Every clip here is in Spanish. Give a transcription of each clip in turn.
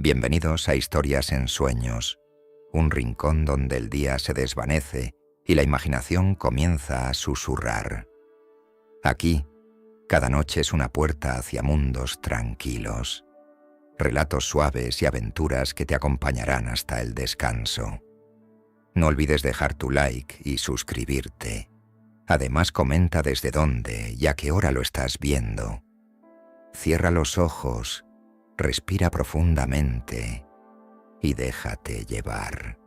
Bienvenidos a Historias en Sueños, un rincón donde el día se desvanece y la imaginación comienza a susurrar. Aquí, cada noche es una puerta hacia mundos tranquilos, relatos suaves y aventuras que te acompañarán hasta el descanso. No olvides dejar tu like y suscribirte. Además, comenta desde dónde y a qué hora lo estás viendo. Cierra los ojos, respira profundamente y déjate llevar.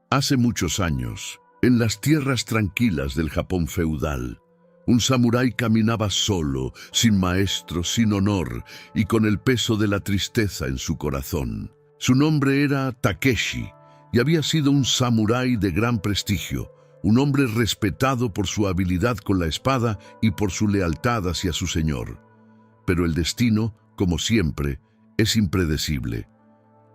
Hace muchos años, en las tierras tranquilas del Japón feudal, un samurái caminaba solo, sin maestro, sin honor y con el peso de la tristeza en su corazón. Su nombre era Takeshi y había sido un samurái de gran prestigio, un hombre respetado por su habilidad con la espada y por su lealtad hacia su señor. Pero el destino, como siempre, es impredecible.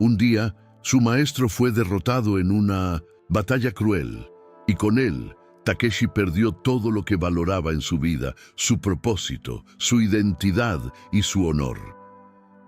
Un día, su maestro fue derrotado en una batalla cruel, y con él, Takeshi perdió todo lo que valoraba en su vida, su propósito, su identidad y su honor.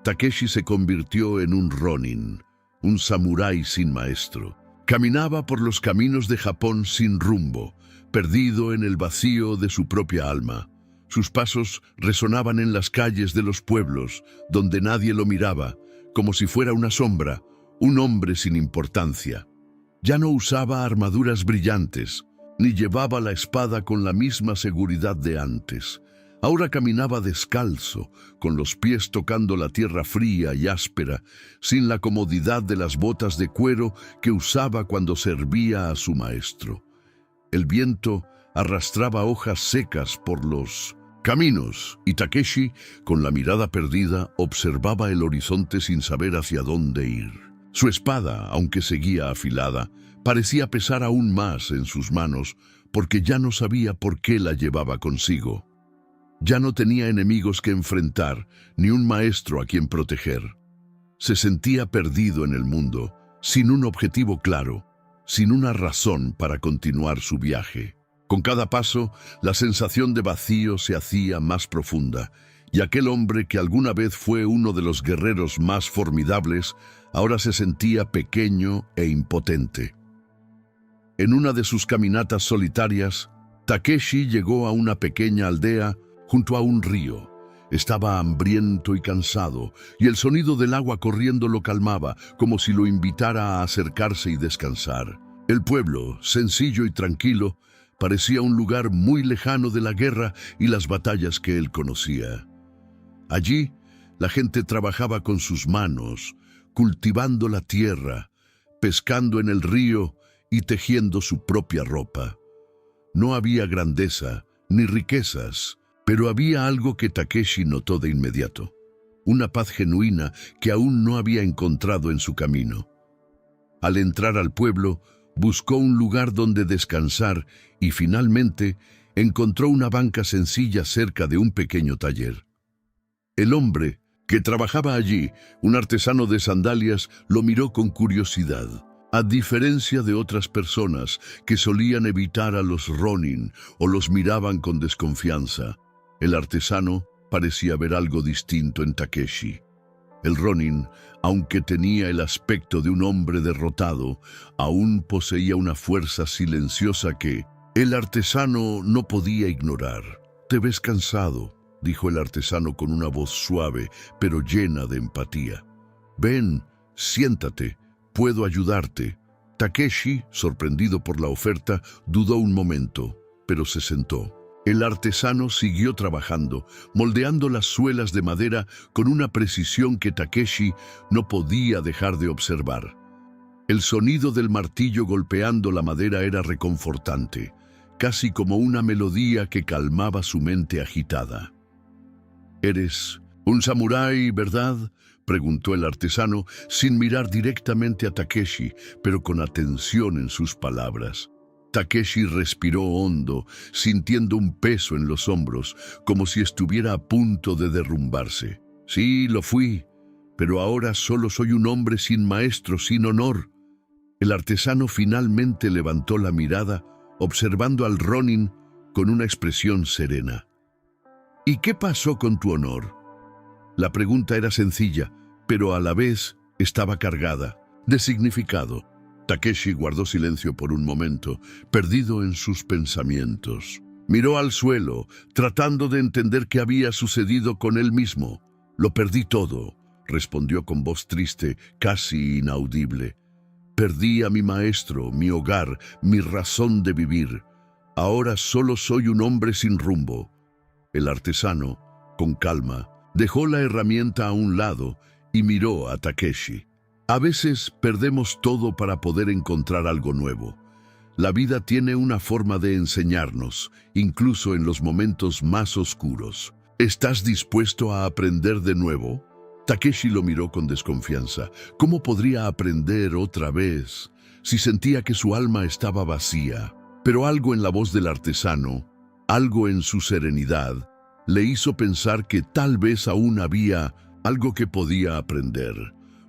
Takeshi se convirtió en un ronin, un samurái sin maestro. Caminaba por los caminos de Japón sin rumbo, perdido en el vacío de su propia alma. Sus pasos resonaban en las calles de los pueblos, donde nadie lo miraba, como si fuera una sombra, un hombre sin importancia. Ya no usaba armaduras brillantes, ni llevaba la espada con la misma seguridad de antes. Ahora caminaba descalzo, con los pies tocando la tierra fría y áspera, sin la comodidad de las botas de cuero que usaba cuando servía a su maestro. El viento arrastraba hojas secas por los caminos, y Takeshi, con la mirada perdida, observaba el horizonte sin saber hacia dónde ir. Su espada, aunque seguía afilada, parecía pesar aún más en sus manos, porque ya no sabía por qué la llevaba consigo. Ya no tenía enemigos que enfrentar, ni un maestro a quien proteger. Se sentía perdido en el mundo, sin un objetivo claro, sin una razón para continuar su viaje. Con cada paso, la sensación de vacío se hacía más profunda, y aquel hombre que alguna vez fue uno de los guerreros más formidables, ahora se sentía pequeño e impotente. En una de sus caminatas solitarias, Takeshi llegó a una pequeña aldea junto a un río. Estaba hambriento y cansado, y el sonido del agua corriendo lo calmaba, como si lo invitara a acercarse y descansar. El pueblo, sencillo y tranquilo, parecía un lugar muy lejano de la guerra y las batallas que él conocía. Allí, la gente trabajaba con sus manos, cultivando la tierra, pescando en el río y tejiendo su propia ropa. No había grandeza ni riquezas, pero había algo que Takeshi notó de inmediato, una paz genuina que aún no había encontrado en su camino. Al entrar al pueblo, buscó un lugar donde descansar y finalmente encontró una banca sencilla cerca de un pequeño taller. El hombre que trabajaba allí, un artesano de sandalias, lo miró con curiosidad. A diferencia de otras personas que solían evitar a los ronin o los miraban con desconfianza, el artesano parecía ver algo distinto en Takeshi. El ronin, aunque tenía el aspecto de un hombre derrotado, aún poseía una fuerza silenciosa que el artesano no podía ignorar. «Te ves cansado», dijo el artesano con una voz suave, pero llena de empatía. «Ven, siéntate, puedo ayudarte». Takeshi, sorprendido por la oferta, dudó un momento, pero se sentó. El artesano siguió trabajando, moldeando las suelas de madera con una precisión que Takeshi no podía dejar de observar. El sonido del martillo golpeando la madera era reconfortante, casi como una melodía que calmaba su mente agitada. «¿Eres un samurái, verdad?», preguntó el artesano, sin mirar directamente a Takeshi, pero con atención en sus palabras. Takeshi respiró hondo, sintiendo un peso en los hombros, como si estuviera a punto de derrumbarse. «Sí, lo fui, pero ahora solo soy un hombre sin maestro, sin honor». El artesano finalmente levantó la mirada, observando al ronin con una expresión serena. «¿Y qué pasó con tu honor?». La pregunta era sencilla, pero a la vez estaba cargada de significado. Takeshi guardó silencio por un momento, perdido en sus pensamientos. Miró al suelo, tratando de entender qué había sucedido con él mismo. «Lo perdí todo», respondió con voz triste, casi inaudible. «Perdí a mi maestro, mi hogar, mi razón de vivir. Ahora solo soy un hombre sin rumbo». El artesano, con calma, dejó la herramienta a un lado y miró a Takeshi. A veces perdemos todo para poder encontrar algo nuevo. La vida tiene una forma de enseñarnos, incluso en los momentos más oscuros. ¿Estás dispuesto a aprender de nuevo? Takeshi lo miró con desconfianza. ¿Cómo podría aprender otra vez si sentía que su alma estaba vacía? Pero algo en la voz del artesano, algo en su serenidad, le hizo pensar que tal vez aún había algo que podía aprender.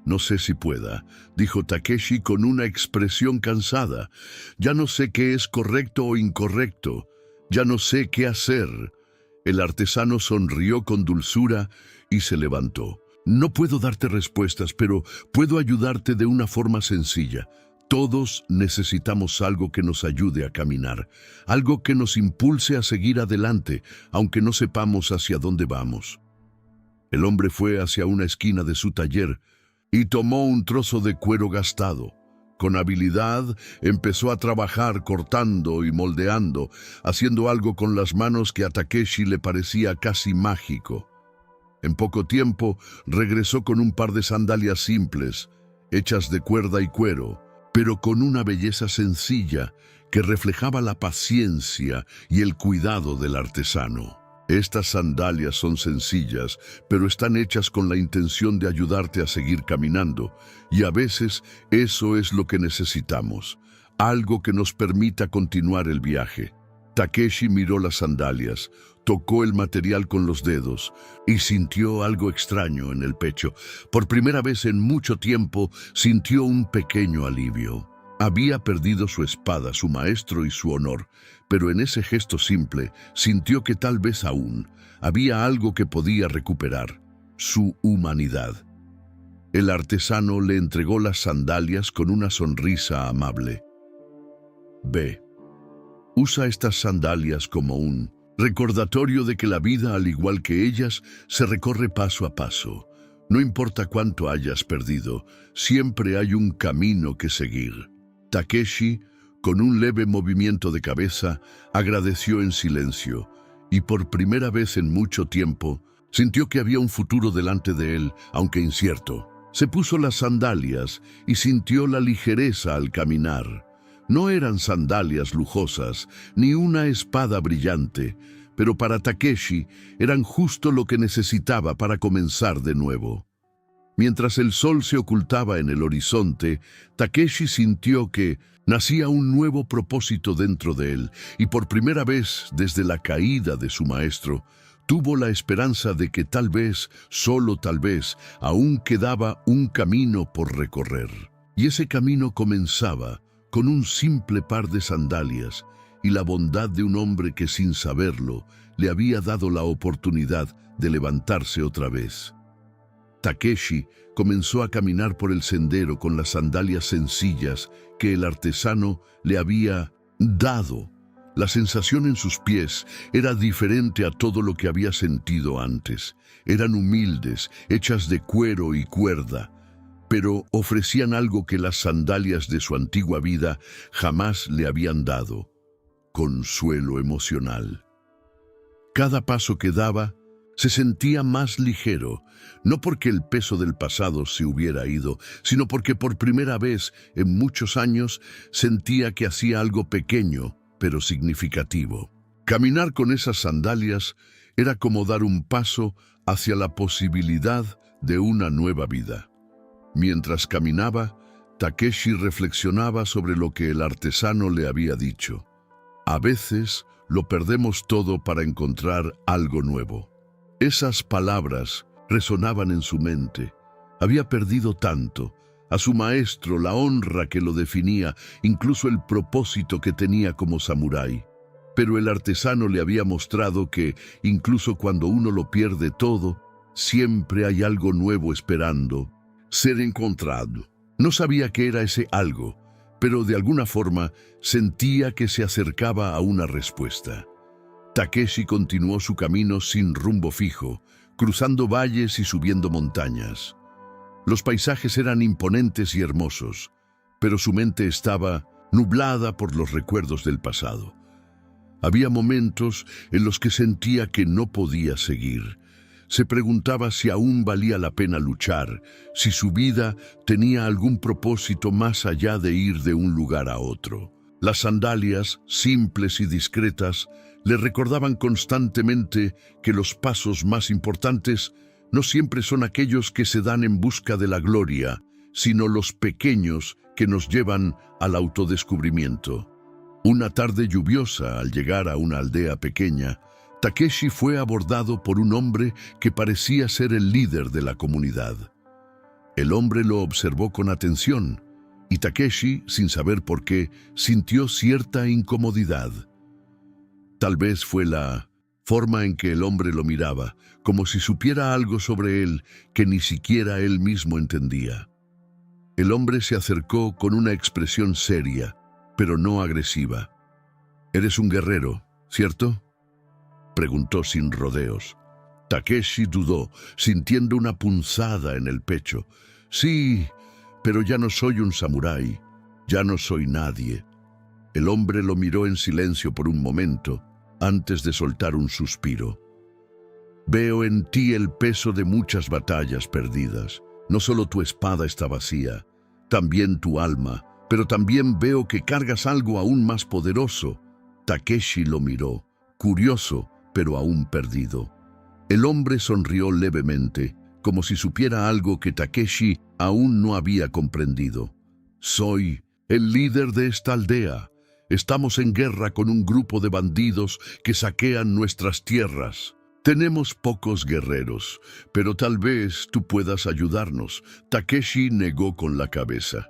«No sé si pueda», dijo Takeshi con una expresión cansada. «Ya no sé qué es correcto o incorrecto. Ya no sé qué hacer». El artesano sonrió con dulzura y se levantó. «No puedo darte respuestas, pero puedo ayudarte de una forma sencilla. Todos necesitamos algo que nos ayude a caminar, algo que nos impulse a seguir adelante, aunque no sepamos hacia dónde vamos». El hombre fue hacia una esquina de su taller y tomó un trozo de cuero gastado. Con habilidad empezó a trabajar cortando y moldeando, haciendo algo con las manos que a Takeshi le parecía casi mágico. En poco tiempo regresó con un par de sandalias simples, hechas de cuerda y cuero, pero con una belleza sencilla que reflejaba la paciencia y el cuidado del artesano. Estas sandalias son sencillas, pero están hechas con la intención de ayudarte a seguir caminando, y a veces eso es lo que necesitamos, algo que nos permita continuar el viaje. Takeshi miró las sandalias, tocó el material con los dedos y sintió algo extraño en el pecho. Por primera vez en mucho tiempo sintió un pequeño alivio. Había perdido su espada, su maestro y su honor, pero en ese gesto simple sintió que tal vez aún había algo que podía recuperar, su humanidad. El artesano le entregó las sandalias con una sonrisa amable. «Ve, usa estas sandalias como un recordatorio de que la vida, al igual que ellas, se recorre paso a paso. No importa cuánto hayas perdido, siempre hay un camino que seguir». Takeshi, con un leve movimiento de cabeza, agradeció en silencio, y por primera vez en mucho tiempo, sintió que había un futuro delante de él, aunque incierto. Se puso las sandalias y sintió la ligereza al caminar. No eran sandalias lujosas, ni una espada brillante, pero para Takeshi eran justo lo que necesitaba para comenzar de nuevo. Mientras el sol se ocultaba en el horizonte, Takeshi sintió que nacía un nuevo propósito dentro de él, y por primera vez desde la caída de su maestro, tuvo la esperanza de que tal vez, solo tal vez, aún quedaba un camino por recorrer. Y ese camino comenzaba con un simple par de sandalias y la bondad de un hombre que sin saberlo le había dado la oportunidad de levantarse otra vez. Takeshi comenzó a caminar por el sendero con las sandalias sencillas que el artesano le había dado. La sensación en sus pies era diferente a todo lo que había sentido antes. Eran humildes, hechas de cuero y cuerda, pero ofrecían algo que las sandalias de su antigua vida jamás le habían dado: consuelo emocional. Cada paso que daba se sentía más ligero, no porque el peso del pasado se hubiera ido, sino porque por primera vez en muchos años sentía que hacía algo pequeño, pero significativo. Caminar con esas sandalias era como dar un paso hacia la posibilidad de una nueva vida. Mientras caminaba, Takeshi reflexionaba sobre lo que el artesano le había dicho. A veces lo perdemos todo para encontrar algo nuevo. Esas palabras resonaban en su mente. Había perdido tanto, a su maestro, la honra que lo definía, incluso el propósito que tenía como samurái. Pero el artesano le había mostrado que, incluso cuando uno lo pierde todo, siempre hay algo nuevo esperando ser encontrado. No sabía qué era ese algo, pero de alguna forma sentía que se acercaba a una respuesta. Takeshi continuó su camino sin rumbo fijo, cruzando valles y subiendo montañas. Los paisajes eran imponentes y hermosos, pero su mente estaba nublada por los recuerdos del pasado. Había momentos en los que sentía que no podía seguir. Se preguntaba si aún valía la pena luchar, si su vida tenía algún propósito más allá de ir de un lugar a otro. Las sandalias, simples y discretas, le recordaban constantemente que los pasos más importantes no siempre son aquellos que se dan en busca de la gloria, sino los pequeños que nos llevan al autodescubrimiento. Una tarde lluviosa, al llegar a una aldea pequeña, Takeshi fue abordado por un hombre que parecía ser el líder de la comunidad. El hombre lo observó con atención y Takeshi, sin saber por qué, sintió cierta incomodidad. Tal vez fue la forma en que el hombre lo miraba, como si supiera algo sobre él que ni siquiera él mismo entendía. El hombre se acercó con una expresión seria, pero no agresiva. «Eres un guerrero, ¿cierto?», preguntó sin rodeos. Takeshi dudó, sintiendo una punzada en el pecho. «Sí, pero ya no soy un samurái, ya no soy nadie». El hombre lo miró en silencio por un momento, antes de soltar un suspiro. «Veo en ti el peso de muchas batallas perdidas. No solo tu espada está vacía, también tu alma, pero también veo que cargas algo aún más poderoso». Takeshi lo miró, curioso, pero aún perdido. El hombre sonrió levemente, como si supiera algo que Takeshi aún no había comprendido. «Soy el líder de esta aldea. Estamos en guerra con un grupo de bandidos que saquean nuestras tierras. Tenemos pocos guerreros, pero tal vez tú puedas ayudarnos». Takeshi negó con la cabeza.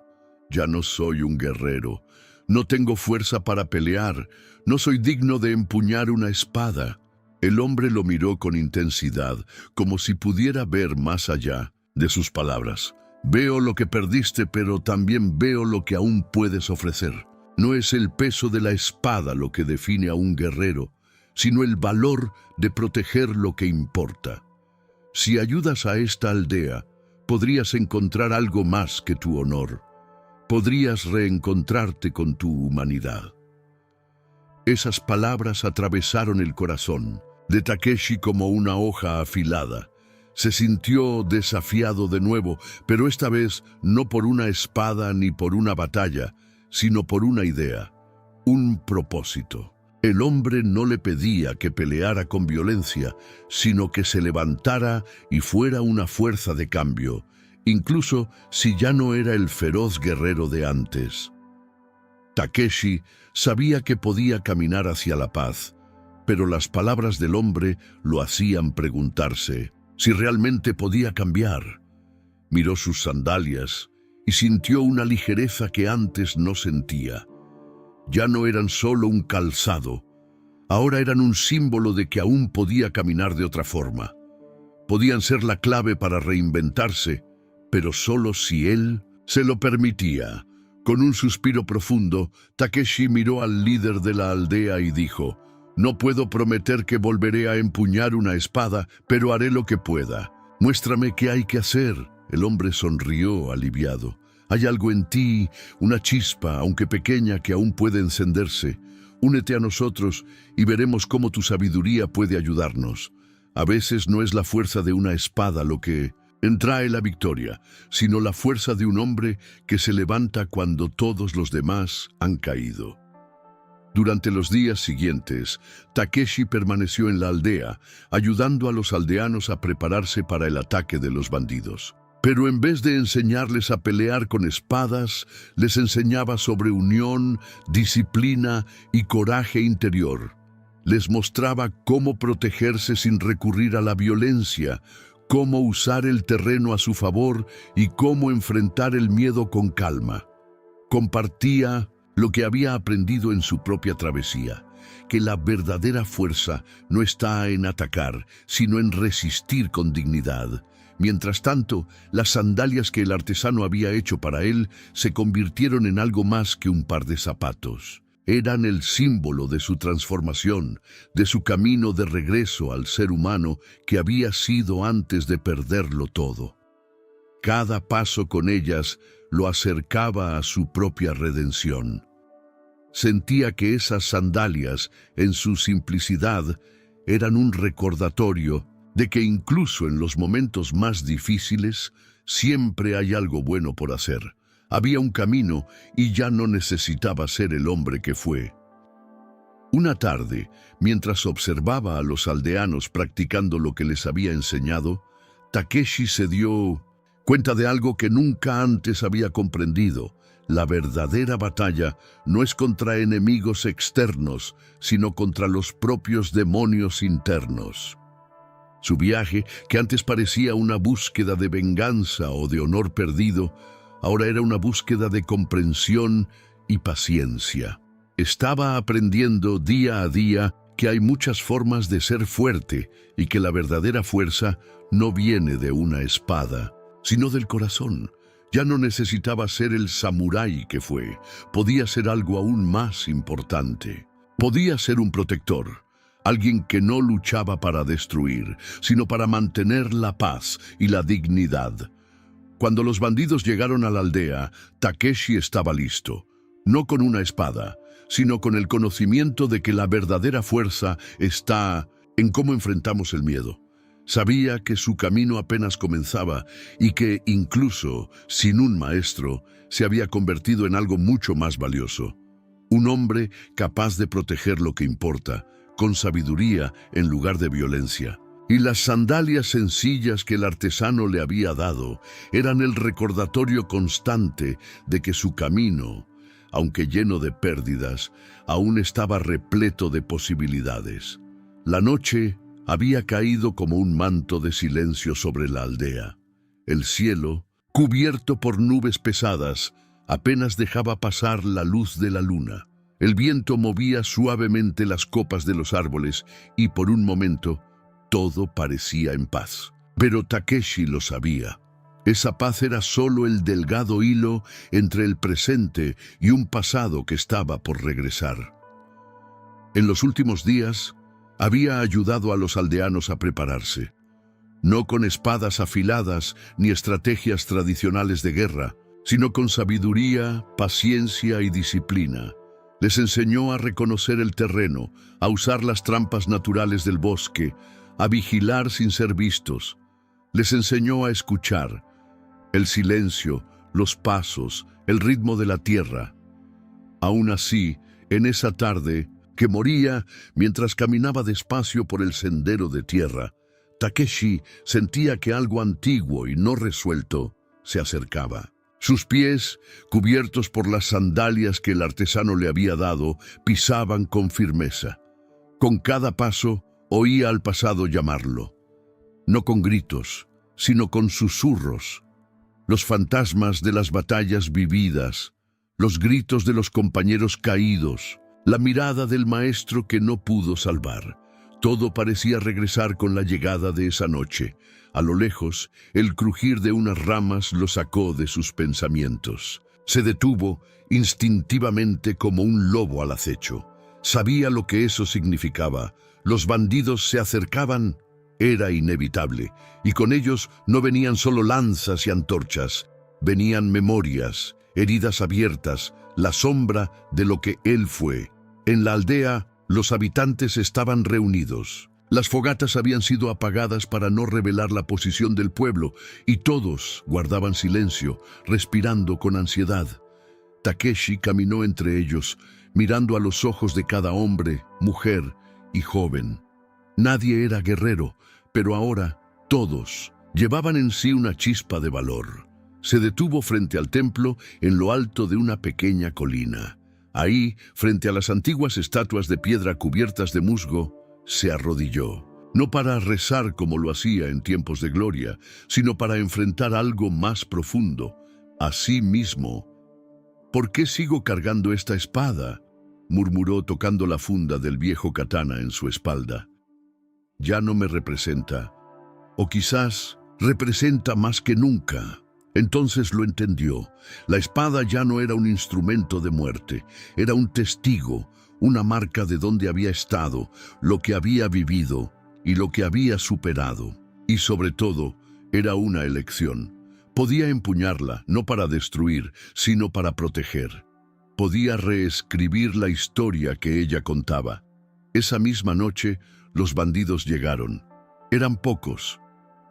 «Ya no soy un guerrero. No tengo fuerza para pelear. No soy digno de empuñar una espada». El hombre lo miró con intensidad, como si pudiera ver más allá de sus palabras. «Veo lo que perdiste, pero también veo lo que aún puedes ofrecer. No es el peso de la espada lo que define a un guerrero, sino el valor de proteger lo que importa. Si ayudas a esta aldea, podrías encontrar algo más que tu honor. Podrías reencontrarte con tu humanidad». Esas palabras atravesaron el corazón de Takeshi como una hoja afilada. Se sintió desafiado de nuevo, pero esta vez no por una espada ni por una batalla, sino por una idea, un propósito. El hombre no le pedía que peleara con violencia, sino que se levantara y fuera una fuerza de cambio, incluso si ya no era el feroz guerrero de antes. Takeshi sabía que podía caminar hacia la paz, pero las palabras del hombre lo hacían preguntarse si realmente podía cambiar. Miró sus sandalias y sintió una ligereza que antes no sentía. Ya no eran solo un calzado, ahora eran un símbolo de que aún podía caminar de otra forma. Podían ser la clave para reinventarse, pero solo si él se lo permitía. Con un suspiro profundo, Takeshi miró al líder de la aldea y dijo: «No puedo prometer que volveré a empuñar una espada, pero haré lo que pueda. Muéstrame qué hay que hacer». El hombre sonrió aliviado. «Hay algo en ti, una chispa, aunque pequeña, que aún puede encenderse. Únete a nosotros y veremos cómo tu sabiduría puede ayudarnos. A veces no es la fuerza de una espada lo que trae la victoria, sino la fuerza de un hombre que se levanta cuando todos los demás han caído». Durante los días siguientes, Takeshi permaneció en la aldea, ayudando a los aldeanos a prepararse para el ataque de los bandidos. Pero en vez de enseñarles a pelear con espadas, les enseñaba sobre unión, disciplina y coraje interior. Les mostraba cómo protegerse sin recurrir a la violencia, cómo usar el terreno a su favor y cómo enfrentar el miedo con calma. Compartía lo que había aprendido en su propia travesía, que la verdadera fuerza no está en atacar, sino en resistir con dignidad. Mientras tanto, las sandalias que el artesano había hecho para él se convirtieron en algo más que un par de zapatos. Eran el símbolo de su transformación, de su camino de regreso al ser humano que había sido antes de perderlo todo. Cada paso con ellas lo acercaba a su propia redención. Sentía que esas sandalias, en su simplicidad, eran un recordatorio de que incluso en los momentos más difíciles, siempre hay algo bueno por hacer. Había un camino y ya no necesitaba ser el hombre que fue. Una tarde, mientras observaba a los aldeanos practicando lo que les había enseñado, Takeshi se dio cuenta de algo que nunca antes había comprendido. La verdadera batalla no es contra enemigos externos, sino contra los propios demonios internos. Su viaje, que antes parecía una búsqueda de venganza o de honor perdido, ahora era una búsqueda de comprensión y paciencia. Estaba aprendiendo día a día que hay muchas formas de ser fuerte y que la verdadera fuerza no viene de una espada, sino del corazón. Ya no necesitaba ser el samurái que fue, podía ser algo aún más importante. Podía ser un protector, alguien que no luchaba para destruir, sino para mantener la paz y la dignidad. Cuando los bandidos llegaron a la aldea, Takeshi estaba listo, no con una espada, sino con el conocimiento de que la verdadera fuerza está en cómo enfrentamos el miedo. Sabía que su camino apenas comenzaba y que, incluso sin un maestro, se había convertido en algo mucho más valioso. Un hombre capaz de proteger lo que importa, con sabiduría en lugar de violencia. Y las sandalias sencillas que el artesano le había dado eran el recordatorio constante de que su camino, aunque lleno de pérdidas, aún estaba repleto de posibilidades. La noche había caído como un manto de silencio sobre la aldea. El cielo, cubierto por nubes pesadas, apenas dejaba pasar la luz de la luna. El viento movía suavemente las copas de los árboles y por un momento todo parecía en paz. Pero Takeshi lo sabía. Esa paz era solo el delgado hilo entre el presente y un pasado que estaba por regresar. En los últimos días, había ayudado a los aldeanos a prepararse, no con espadas afiladas ni estrategias tradicionales de guerra, sino con sabiduría, paciencia y disciplina. Les enseñó a reconocer el terreno, a usar las trampas naturales del bosque, a vigilar sin ser vistos. Les enseñó a escuchar el silencio, los pasos, el ritmo de la tierra. Aún así, en esa tarde, que moría mientras caminaba despacio por el sendero de tierra, Takeshi sentía que algo antiguo y no resuelto se acercaba. Sus pies, cubiertos por las sandalias que el artesano le había dado, pisaban con firmeza. Con cada paso, oía al pasado llamarlo. No con gritos, sino con susurros. Los fantasmas de las batallas vividas, los gritos de los compañeros caídos, la mirada del maestro que no pudo salvar. Todo parecía regresar con la llegada de esa noche. A lo lejos, el crujir de unas ramas lo sacó de sus pensamientos. Se detuvo instintivamente como un lobo al acecho. Sabía lo que eso significaba. Los bandidos se acercaban. Era inevitable. Y con ellos no venían solo lanzas y antorchas. Venían memorias, heridas abiertas, la sombra de lo que él fue. En la aldea, los habitantes estaban reunidos. Las fogatas habían sido apagadas para no revelar la posición del pueblo, y todos guardaban silencio, respirando con ansiedad. Takeshi caminó entre ellos, mirando a los ojos de cada hombre, mujer y joven. Nadie era guerrero, pero ahora todos llevaban en sí una chispa de valor. Se detuvo frente al templo en lo alto de una pequeña colina. Ahí, frente a las antiguas estatuas de piedra cubiertas de musgo, se arrodilló, no para rezar como lo hacía en tiempos de gloria, sino para enfrentar algo más profundo, a sí mismo. ¿Por qué sigo cargando esta espada?, murmuró tocando la funda del viejo katana en su espalda. Ya no me representa. O quizás representa más que nunca. Entonces lo entendió. La espada ya no era un instrumento de muerte, era un testigo, una marca de dónde había estado, lo que había vivido y lo que había superado. Y sobre todo, era una elección. Podía empuñarla, no para destruir, sino para proteger. Podía reescribir la historia que ella contaba. Esa misma noche, los bandidos llegaron. Eran pocos,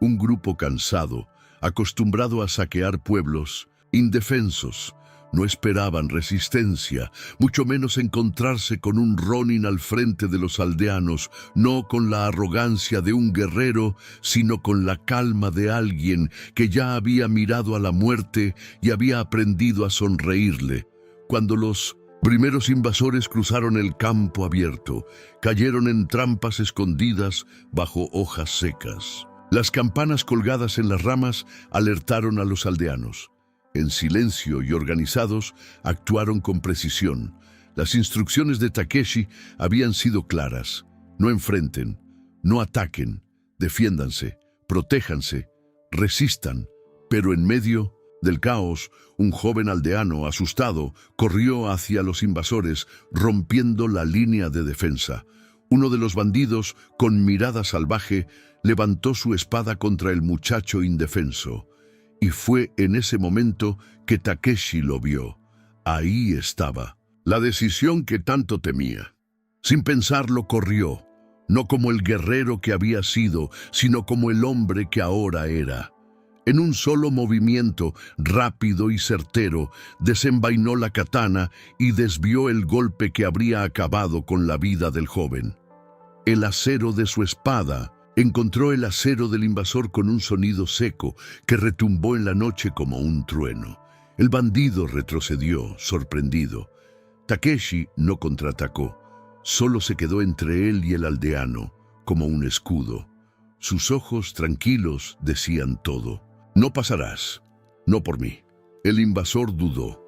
un grupo cansado, acostumbrado a saquear pueblos, indefensos. No esperaban resistencia, mucho menos encontrarse con un Ronin al frente de los aldeanos, no con la arrogancia de un guerrero, sino con la calma de alguien que ya había mirado a la muerte y había aprendido a sonreírle. Cuando los primeros invasores cruzaron el campo abierto, cayeron en trampas escondidas bajo hojas secas. Las campanas colgadas en las ramas alertaron a los aldeanos. En silencio y organizados, actuaron con precisión. Las instrucciones de Takeshi habían sido claras. No enfrenten, no ataquen, defiéndanse, protéjanse, resistan. Pero en medio del caos, un joven aldeano, asustado, corrió hacia los invasores, rompiendo la línea de defensa. Uno de los bandidos, con mirada salvaje, levantó su espada contra el muchacho indefenso. Y fue en ese momento que Takeshi lo vio. Ahí estaba, la decisión que tanto temía. Sin pensarlo corrió, no como el guerrero que había sido, sino como el hombre que ahora era. En un solo movimiento, rápido y certero, desenvainó la katana y desvió el golpe que habría acabado con la vida del joven. El acero de su espada encontró el acero del invasor con un sonido seco que retumbó en la noche como un trueno. El bandido retrocedió, sorprendido. Takeshi no contraatacó, solo se quedó entre él y el aldeano, como un escudo. Sus ojos tranquilos decían todo. No pasarás, no por mí. El invasor dudó,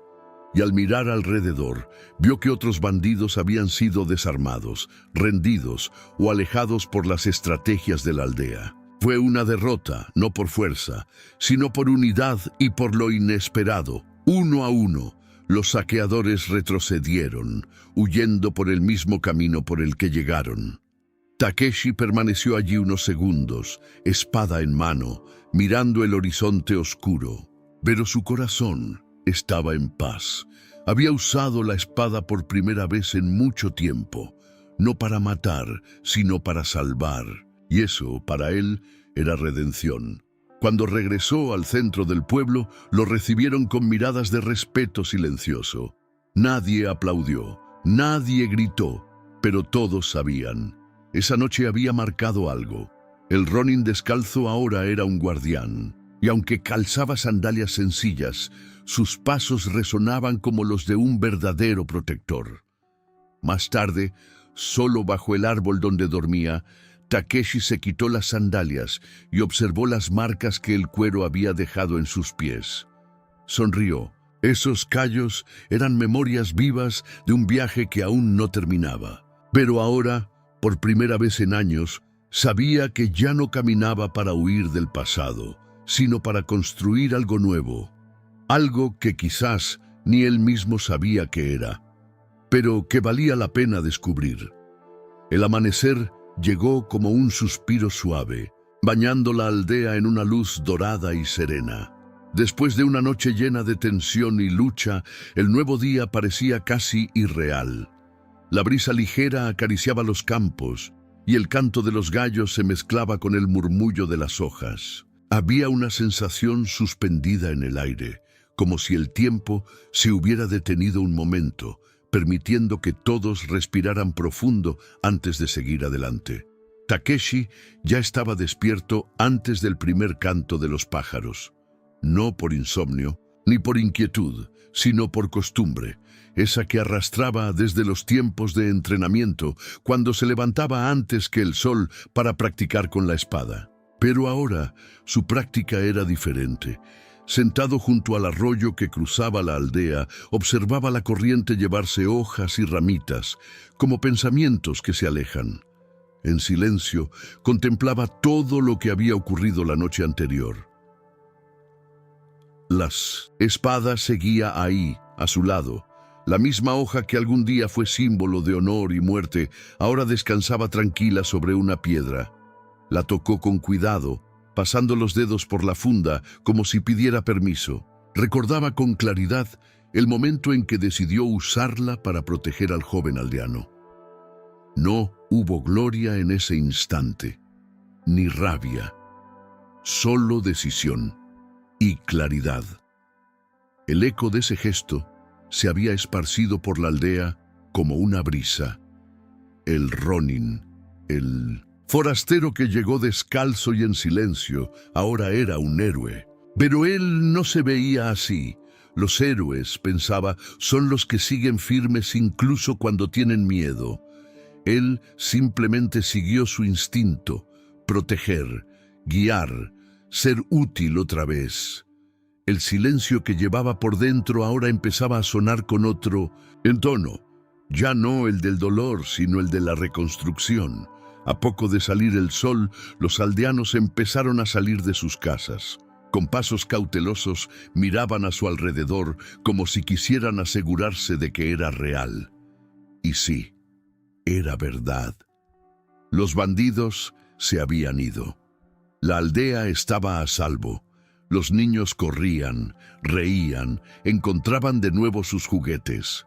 y al mirar alrededor, vio que otros bandidos habían sido desarmados, rendidos o alejados por las estrategias de la aldea. Fue una derrota, no por fuerza, sino por unidad y por lo inesperado. Uno a uno, los saqueadores retrocedieron, huyendo por el mismo camino por el que llegaron. Takeshi permaneció allí unos segundos, espada en mano, mirando el horizonte oscuro. Pero su corazón estaba en paz. Había usado la espada por primera vez en mucho tiempo, no para matar, sino para salvar. Y eso, para él, era redención. Cuando regresó al centro del pueblo, lo recibieron con miradas de respeto silencioso. Nadie aplaudió, nadie gritó, pero todos sabían. Esa noche había marcado algo. El Ronin descalzo ahora era un guardián, y aunque calzaba sandalias sencillas, sus pasos resonaban como los de un verdadero protector. Más tarde, solo bajo el árbol donde dormía, Takeshi se quitó las sandalias y observó las marcas que el cuero había dejado en sus pies. Sonrió. Esos callos eran memorias vivas de un viaje que aún no terminaba. Pero ahora, por primera vez en años, sabía que ya no caminaba para huir del pasado, sino para construir algo nuevo, algo que quizás ni él mismo sabía qué era, pero que valía la pena descubrir. El amanecer llegó como un suspiro suave, bañando la aldea en una luz dorada y serena. Después de una noche llena de tensión y lucha, el nuevo día parecía casi irreal. La brisa ligera acariciaba los campos, y el canto de los gallos se mezclaba con el murmullo de las hojas. Había una sensación suspendida en el aire, como si el tiempo se hubiera detenido un momento, permitiendo que todos respiraran profundo antes de seguir adelante. Takeshi ya estaba despierto antes del primer canto de los pájaros. No por insomnio, ni por inquietud, sino por costumbre, esa que arrastraba desde los tiempos de entrenamiento, cuando se levantaba antes que el sol para practicar con la espada. Pero ahora su práctica era diferente. Sentado junto al arroyo que cruzaba la aldea, observaba la corriente llevarse hojas y ramitas, como pensamientos que se alejan. En silencio, contemplaba todo lo que había ocurrido la noche anterior. Las espadas seguía ahí, a su lado. La misma hoja que algún día fue símbolo de honor y muerte, ahora descansaba tranquila sobre una piedra. La tocó con cuidado, pasando los dedos por la funda como si pidiera permiso. Recordaba con claridad el momento en que decidió usarla para proteger al joven aldeano. No hubo gloria en ese instante, ni rabia, solo decisión y claridad. El eco de ese gesto se había esparcido por la aldea como una brisa. El Ronin, el forastero que llegó descalzo y en silencio, ahora era un héroe. Pero él no se veía así. Los héroes, pensaba, son los que siguen firmes incluso cuando tienen miedo. Él simplemente siguió su instinto, proteger, guiar, ser útil otra vez. El silencio que llevaba por dentro ahora empezaba a sonar con otro tono, ya no el del dolor, sino el de la reconstrucción. A poco de salir el sol, los aldeanos empezaron a salir de sus casas. Con pasos cautelosos miraban a su alrededor como si quisieran asegurarse de que era real. Y sí, era verdad. Los bandidos se habían ido. La aldea estaba a salvo. Los niños corrían, reían, encontraban de nuevo sus juguetes.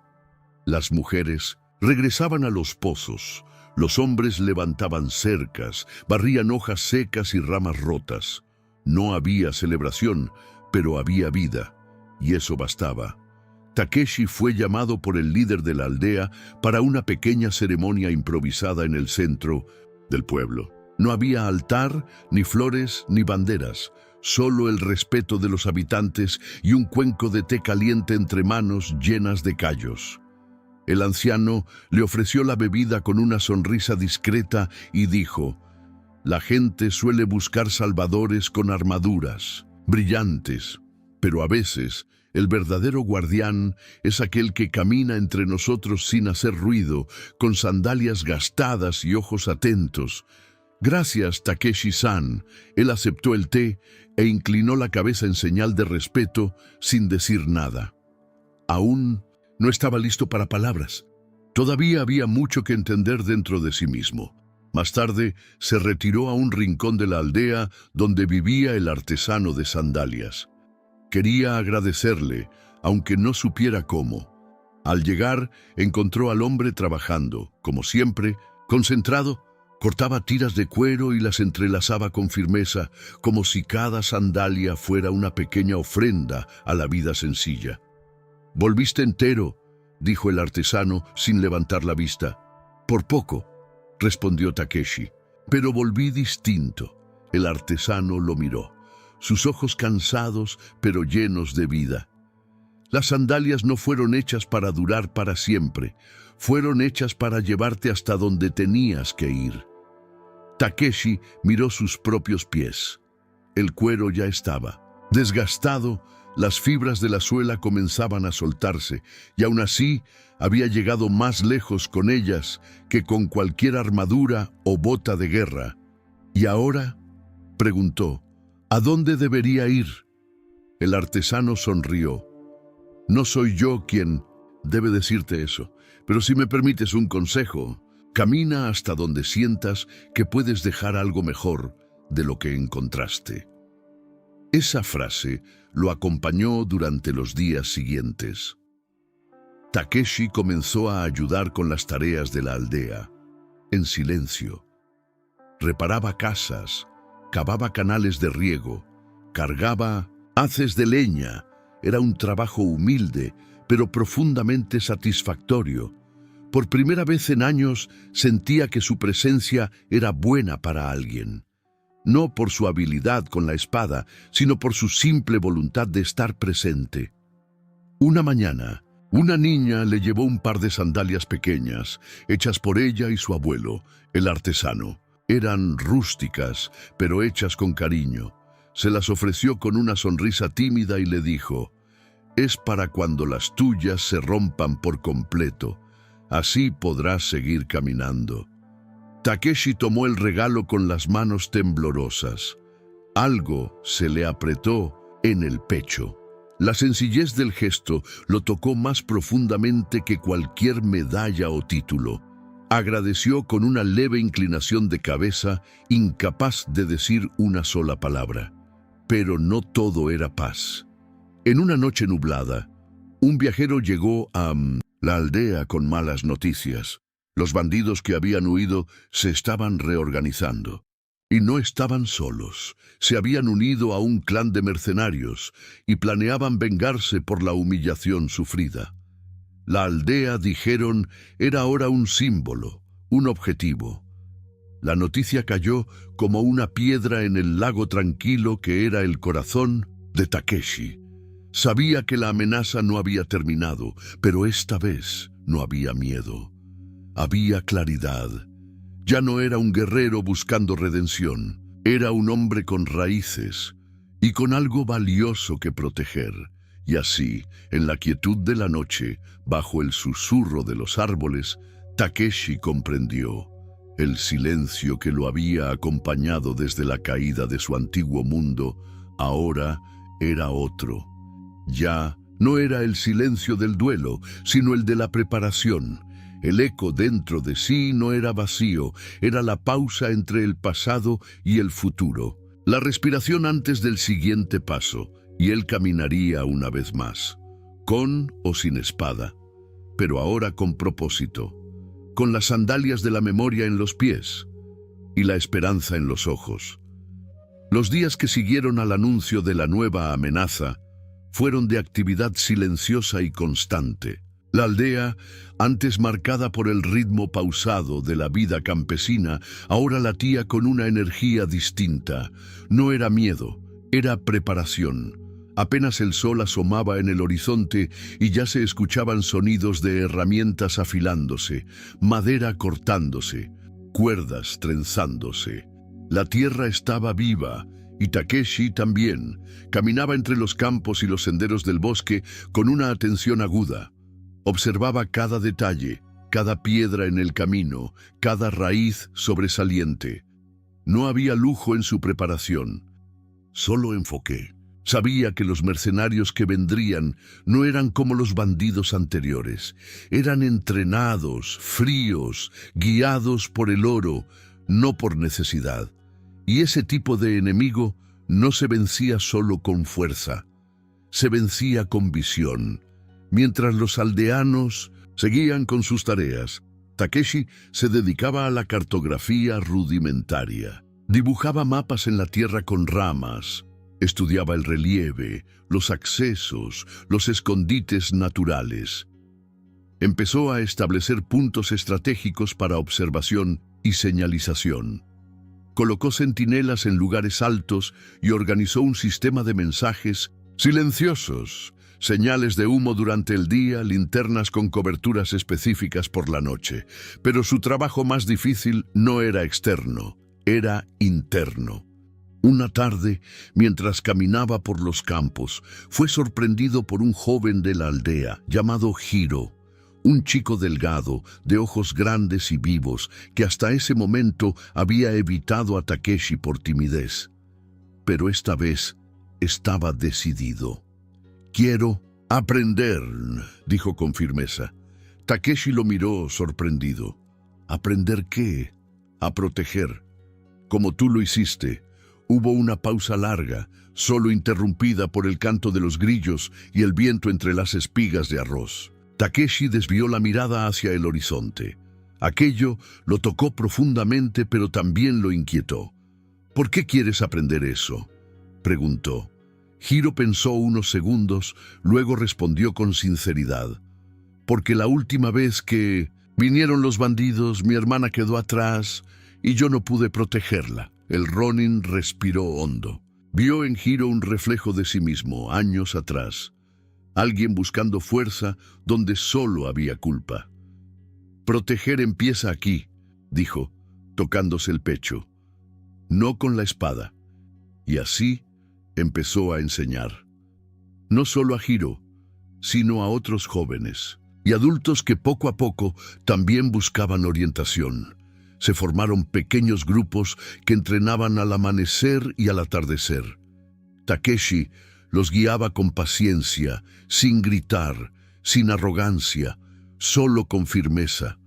Las mujeres regresaban a los pozos. Los hombres levantaban cercas, barrían hojas secas y ramas rotas. No había celebración, pero había vida, y eso bastaba. Takeshi fue llamado por el líder de la aldea para una pequeña ceremonia improvisada en el centro del pueblo. No había altar, ni flores, ni banderas, solo el respeto de los habitantes y un cuenco de té caliente entre manos llenas de callos. El anciano le ofreció la bebida con una sonrisa discreta y dijo: «La gente suele buscar salvadores con armaduras, brillantes, pero a veces el verdadero guardián es aquel que camina entre nosotros sin hacer ruido, con sandalias gastadas y ojos atentos». «Gracias, Takeshi-san». Él aceptó el té e inclinó la cabeza en señal de respeto sin decir nada. Aún no estaba listo para palabras. Todavía había mucho que entender dentro de sí mismo. Más tarde se retiró a un rincón de la aldea donde vivía el artesano de sandalias. Quería agradecerle, aunque no supiera cómo. Al llegar, encontró al hombre trabajando, como siempre, concentrado. Cortaba tiras de cuero y las entrelazaba con firmeza, como si cada sandalia fuera una pequeña ofrenda a la vida sencilla. «Volviste entero», dijo el artesano sin levantar la vista. «Por poco», respondió Takeshi, «pero volví distinto». El artesano lo miró, sus ojos cansados pero llenos de vida. Las sandalias no fueron hechas para durar para siempre, fueron hechas para llevarte hasta donde tenías que ir. Takeshi miró sus propios pies. El cuero ya estaba desgastado, las fibras de la suela comenzaban a soltarse, y aún así había llegado más lejos con ellas que con cualquier armadura o bota de guerra. «¿Y ahora?», preguntó. «¿A dónde debería ir?». El artesano sonrió. «No soy yo quien debe decirte eso, pero si me permites un consejo, camina hasta donde sientas que puedes dejar algo mejor de lo que encontraste». Esa frase lo acompañó durante los días siguientes. Takeshi comenzó a ayudar con las tareas de la aldea, en silencio. Reparaba casas, cavaba canales de riego, cargaba haces de leña. Era un trabajo humilde, pero profundamente satisfactorio. Por primera vez en años sentía que su presencia era buena para alguien. No por su habilidad con la espada, sino por su simple voluntad de estar presente. Una mañana, una niña le llevó un par de sandalias pequeñas, hechas por ella y su abuelo, el artesano. Eran rústicas, pero hechas con cariño. Se las ofreció con una sonrisa tímida y le dijo: «Es para cuando las tuyas se rompan por completo. Así podrás seguir caminando». Takeshi tomó el regalo con las manos temblorosas. Algo se le apretó en el pecho. La sencillez del gesto lo tocó más profundamente que cualquier medalla o título. Agradeció con una leve inclinación de cabeza, incapaz de decir una sola palabra. Pero no todo era paz. En una noche nublada, un viajero llegó a la aldea con malas noticias. Los bandidos que habían huido se estaban reorganizando. Y no estaban solos. Se habían unido a un clan de mercenarios y planeaban vengarse por la humillación sufrida. La aldea, dijeron, era ahora un símbolo, un objetivo. La noticia cayó como una piedra en el lago tranquilo que era el corazón de Takeshi. Sabía que la amenaza no había terminado, pero esta vez no había miedo. Había claridad. Ya no era un guerrero buscando redención, era un hombre con raíces y con algo valioso que proteger. Y así, en la quietud de la noche, bajo el susurro de los árboles, Takeshi comprendió. El silencio que lo había acompañado desde la caída de su antiguo mundo, ahora era otro. Ya no era el silencio del duelo, sino el de la preparación. El eco dentro de sí no era vacío, era la pausa entre el pasado y el futuro. La respiración antes del siguiente paso, y él caminaría una vez más, con o sin espada, pero ahora con propósito, con las sandalias de la memoria en los pies y la esperanza en los ojos. Los días que siguieron al anuncio de la nueva amenaza fueron de actividad silenciosa y constante. La aldea, antes marcada por el ritmo pausado de la vida campesina, ahora latía con una energía distinta. No era miedo, era preparación. Apenas el sol asomaba en el horizonte y ya se escuchaban sonidos de herramientas afilándose, madera cortándose, cuerdas trenzándose. La tierra estaba viva, y Takeshi también. Caminaba entre los campos y los senderos del bosque con una atención aguda. Observaba cada detalle, cada piedra en el camino, cada raíz sobresaliente. No había lujo en su preparación, solo enfoque. Sabía que los mercenarios que vendrían no eran como los bandidos anteriores. Eran entrenados, fríos, guiados por el oro, no por necesidad. Y ese tipo de enemigo no se vencía solo con fuerza, se vencía con visión. Mientras los aldeanos seguían con sus tareas, Takeshi se dedicaba a la cartografía rudimentaria. Dibujaba mapas en la tierra con ramas, estudiaba el relieve, los accesos, los escondites naturales. Empezó a establecer puntos estratégicos para observación y señalización. Colocó centinelas en lugares altos y organizó un sistema de mensajes silenciosos, señales de humo durante el día, linternas con coberturas específicas por la noche. Pero su trabajo más difícil no era externo, era interno. Una tarde, mientras caminaba por los campos, fue sorprendido por un joven de la aldea llamado Hiro, un chico delgado, de ojos grandes y vivos, que hasta ese momento había evitado a Takeshi por timidez. Pero esta vez estaba decidido. «Quiero aprender», dijo con firmeza. Takeshi lo miró sorprendido. «¿Aprender qué?» «A proteger. Como tú lo hiciste». Hubo una pausa larga, solo interrumpida por el canto de los grillos y el viento entre las espigas de arroz. Takeshi desvió la mirada hacia el horizonte. Aquello lo tocó profundamente, pero también lo inquietó. «¿Por qué quieres aprender eso?», preguntó. Hiro pensó unos segundos, luego respondió con sinceridad. «Porque la última vez que vinieron los bandidos, mi hermana quedó atrás y yo no pude protegerla». El Ronin respiró hondo. Vio en Hiro un reflejo de sí mismo, años atrás. Alguien buscando fuerza donde solo había culpa. «Proteger empieza aquí», dijo, tocándose el pecho. «No con la espada». Y así empezó a enseñar. No solo a Hiro, sino a otros jóvenes y adultos que poco a poco también buscaban orientación. Se formaron pequeños grupos que entrenaban al amanecer y al atardecer. Takeshi los guiaba con paciencia, sin gritar, sin arrogancia, solo con firmeza.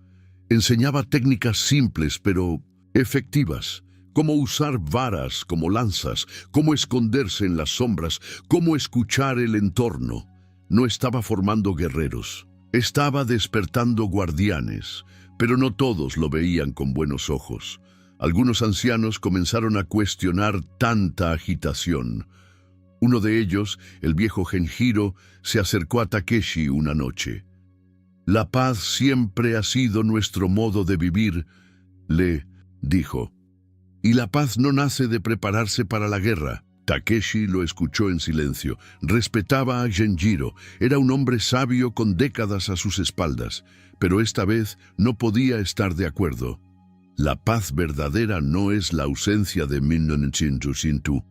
Enseñaba técnicas simples pero efectivas, cómo usar varas como lanzas, cómo esconderse en las sombras, cómo escuchar el entorno. No estaba formando guerreros, estaba despertando guardianes, pero no todos lo veían con buenos ojos. Algunos ancianos comenzaron a cuestionar tanta agitación. Uno de ellos, el viejo Genjiro, se acercó a Takeshi una noche. «La paz siempre ha sido nuestro modo de vivir», le dijo. «Y la paz no nace de prepararse para la guerra». Takeshi lo escuchó en silencio. Respetaba a Genjiro. Era un hombre sabio con décadas a sus espaldas, pero esta vez no podía estar de acuerdo. «La paz verdadera no es la ausencia de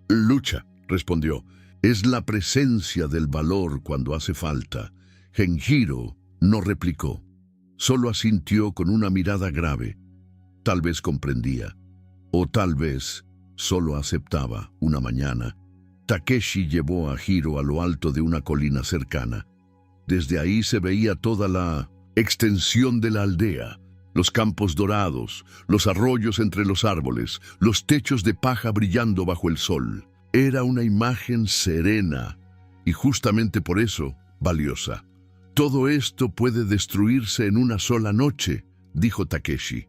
lucha», respondió. «Es la presencia del valor cuando hace falta». Genjiro no replicó. Solo asintió con una mirada grave. Tal vez comprendía. O tal vez solo aceptaba. Una mañana, Takeshi llevó a Hiro a lo alto de una colina cercana. Desde ahí se veía toda la extensión de la aldea, los campos dorados, los arroyos entre los árboles, los techos de paja brillando bajo el sol. Era una imagen serena y justamente por eso valiosa. «Todo esto puede destruirse en una sola noche», dijo Takeshi,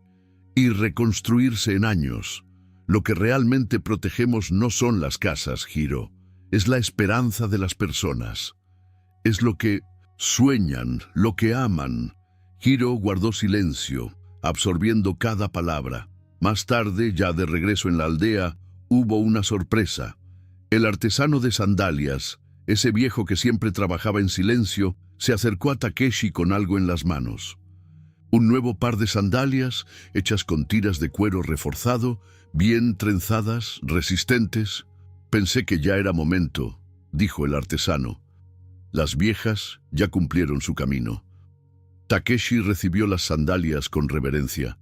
«y reconstruirse en años. Lo que realmente protegemos no son las casas, Hiro. Es la esperanza de las personas. Es lo que sueñan, lo que aman». Hiro guardó silencio, absorbiendo cada palabra. Más tarde, ya de regreso en la aldea, hubo una sorpresa. El artesano de sandalias, ese viejo que siempre trabajaba en silencio, se acercó a Takeshi con algo en las manos. Un nuevo par de sandalias, hechas con tiras de cuero reforzado, bien trenzadas, resistentes. «Pensé que ya era momento», dijo el artesano. «Las viejas ya cumplieron su camino». Takeshi recibió las sandalias con reverencia.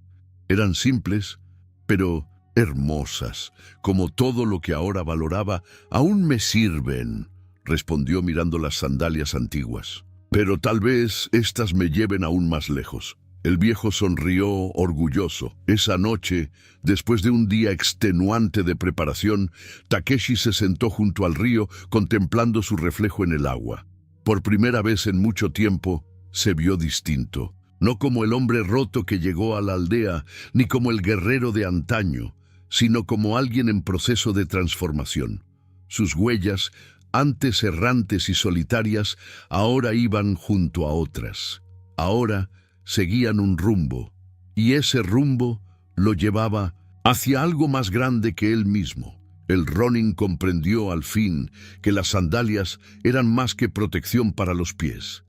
Eran simples, pero hermosas, como todo lo que ahora valoraba. «Aún me sirven», respondió mirando las sandalias antiguas. «Pero tal vez estas me lleven aún más lejos». El viejo sonrió orgulloso. Esa noche, después de un día extenuante de preparación, Takeshi se sentó junto al río contemplando su reflejo en el agua. Por primera vez en mucho tiempo, se vio distinto. No como el hombre roto que llegó a la aldea, ni como el guerrero de antaño, sino como alguien en proceso de transformación. Sus huellas, antes errantes y solitarias, ahora iban junto a otras. Ahora seguían un rumbo, y ese rumbo lo llevaba hacia algo más grande que él mismo. El Ronin comprendió al fin que las sandalias eran más que protección para los pies.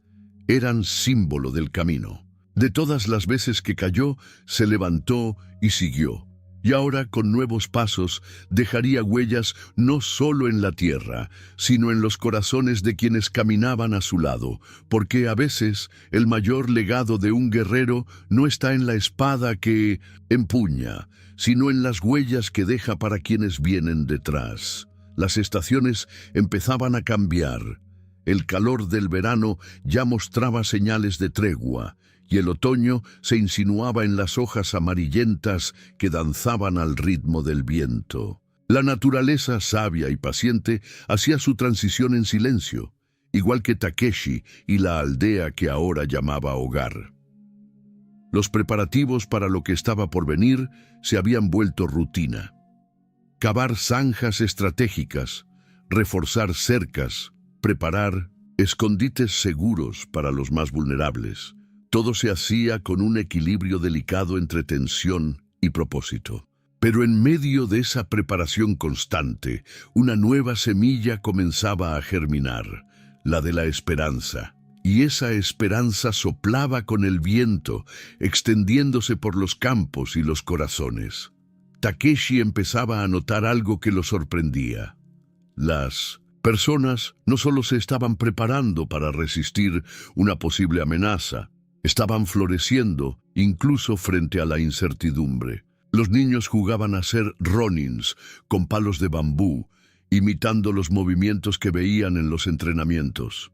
Eran símbolo del camino. De todas las veces que cayó, se levantó y siguió. Y ahora, con nuevos pasos, dejaría huellas no solo en la tierra, sino en los corazones de quienes caminaban a su lado, porque a veces el mayor legado de un guerrero no está en la espada que empuña, sino en las huellas que deja para quienes vienen detrás. Las estaciones empezaban a cambiar. El calor del verano ya mostraba señales de tregua, y el otoño se insinuaba en las hojas amarillentas que danzaban al ritmo del viento. La naturaleza, sabia y paciente, hacía su transición en silencio, igual que Takeshi y la aldea que ahora llamaba hogar. Los preparativos para lo que estaba por venir se habían vuelto rutina. Cavar zanjas estratégicas, reforzar cercas, preparar escondites seguros para los más vulnerables. Todo se hacía con un equilibrio delicado entre tensión y propósito. Pero en medio de esa preparación constante, una nueva semilla comenzaba a germinar, la de la esperanza. Y esa esperanza soplaba con el viento, extendiéndose por los campos y los corazones. Takeshi empezaba a notar algo que lo sorprendía. Las personas no solo se estaban preparando para resistir una posible amenaza, estaban floreciendo incluso frente a la incertidumbre. Los niños jugaban a ser ronins con palos de bambú, imitando los movimientos que veían en los entrenamientos.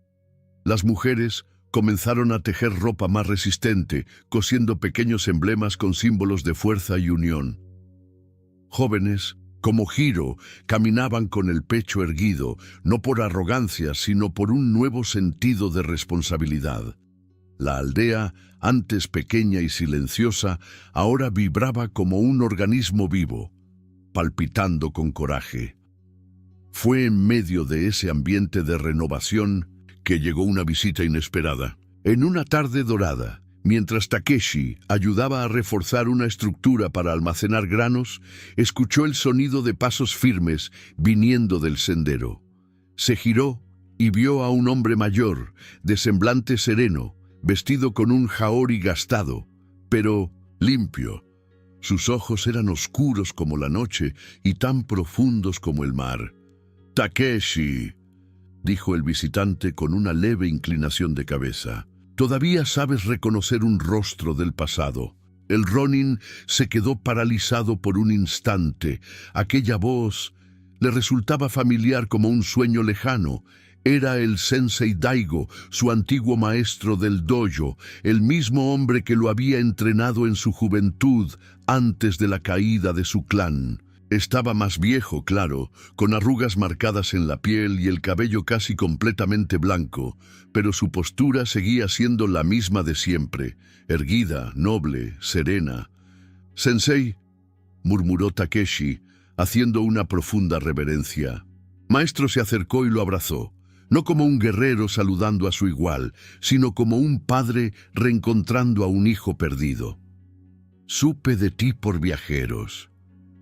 Las mujeres comenzaron a tejer ropa más resistente, cosiendo pequeños emblemas con símbolos de fuerza y unión. Jóvenes, como Hiro, caminaban con el pecho erguido, no por arrogancia, sino por un nuevo sentido de responsabilidad. La aldea, antes pequeña y silenciosa, ahora vibraba como un organismo vivo, palpitando con coraje. Fue en medio de ese ambiente de renovación que llegó una visita inesperada. En una tarde dorada, mientras Takeshi ayudaba a reforzar una estructura para almacenar granos, escuchó el sonido de pasos firmes viniendo del sendero. Se giró y vio a un hombre mayor, de semblante sereno, vestido con un jaori gastado, pero limpio. Sus ojos eran oscuros como la noche y tan profundos como el mar. «Takeshi», dijo el visitante con una leve inclinación de cabeza. «Todavía sabes reconocer un rostro del pasado». El ronin se quedó paralizado por un instante. Aquella voz le resultaba familiar como un sueño lejano. Era el sensei Daigo, su antiguo maestro del dojo, el mismo hombre que lo había entrenado en su juventud antes de la caída de su clan. Estaba más viejo, claro, con arrugas marcadas en la piel y el cabello casi completamente blanco, pero su postura seguía siendo la misma de siempre, erguida, noble, serena. «Sensei», murmuró Takeshi, haciendo una profunda reverencia. Maestro se acercó y lo abrazó, no como un guerrero saludando a su igual, sino como un padre reencontrando a un hijo perdido. «Supe de ti por viajeros»,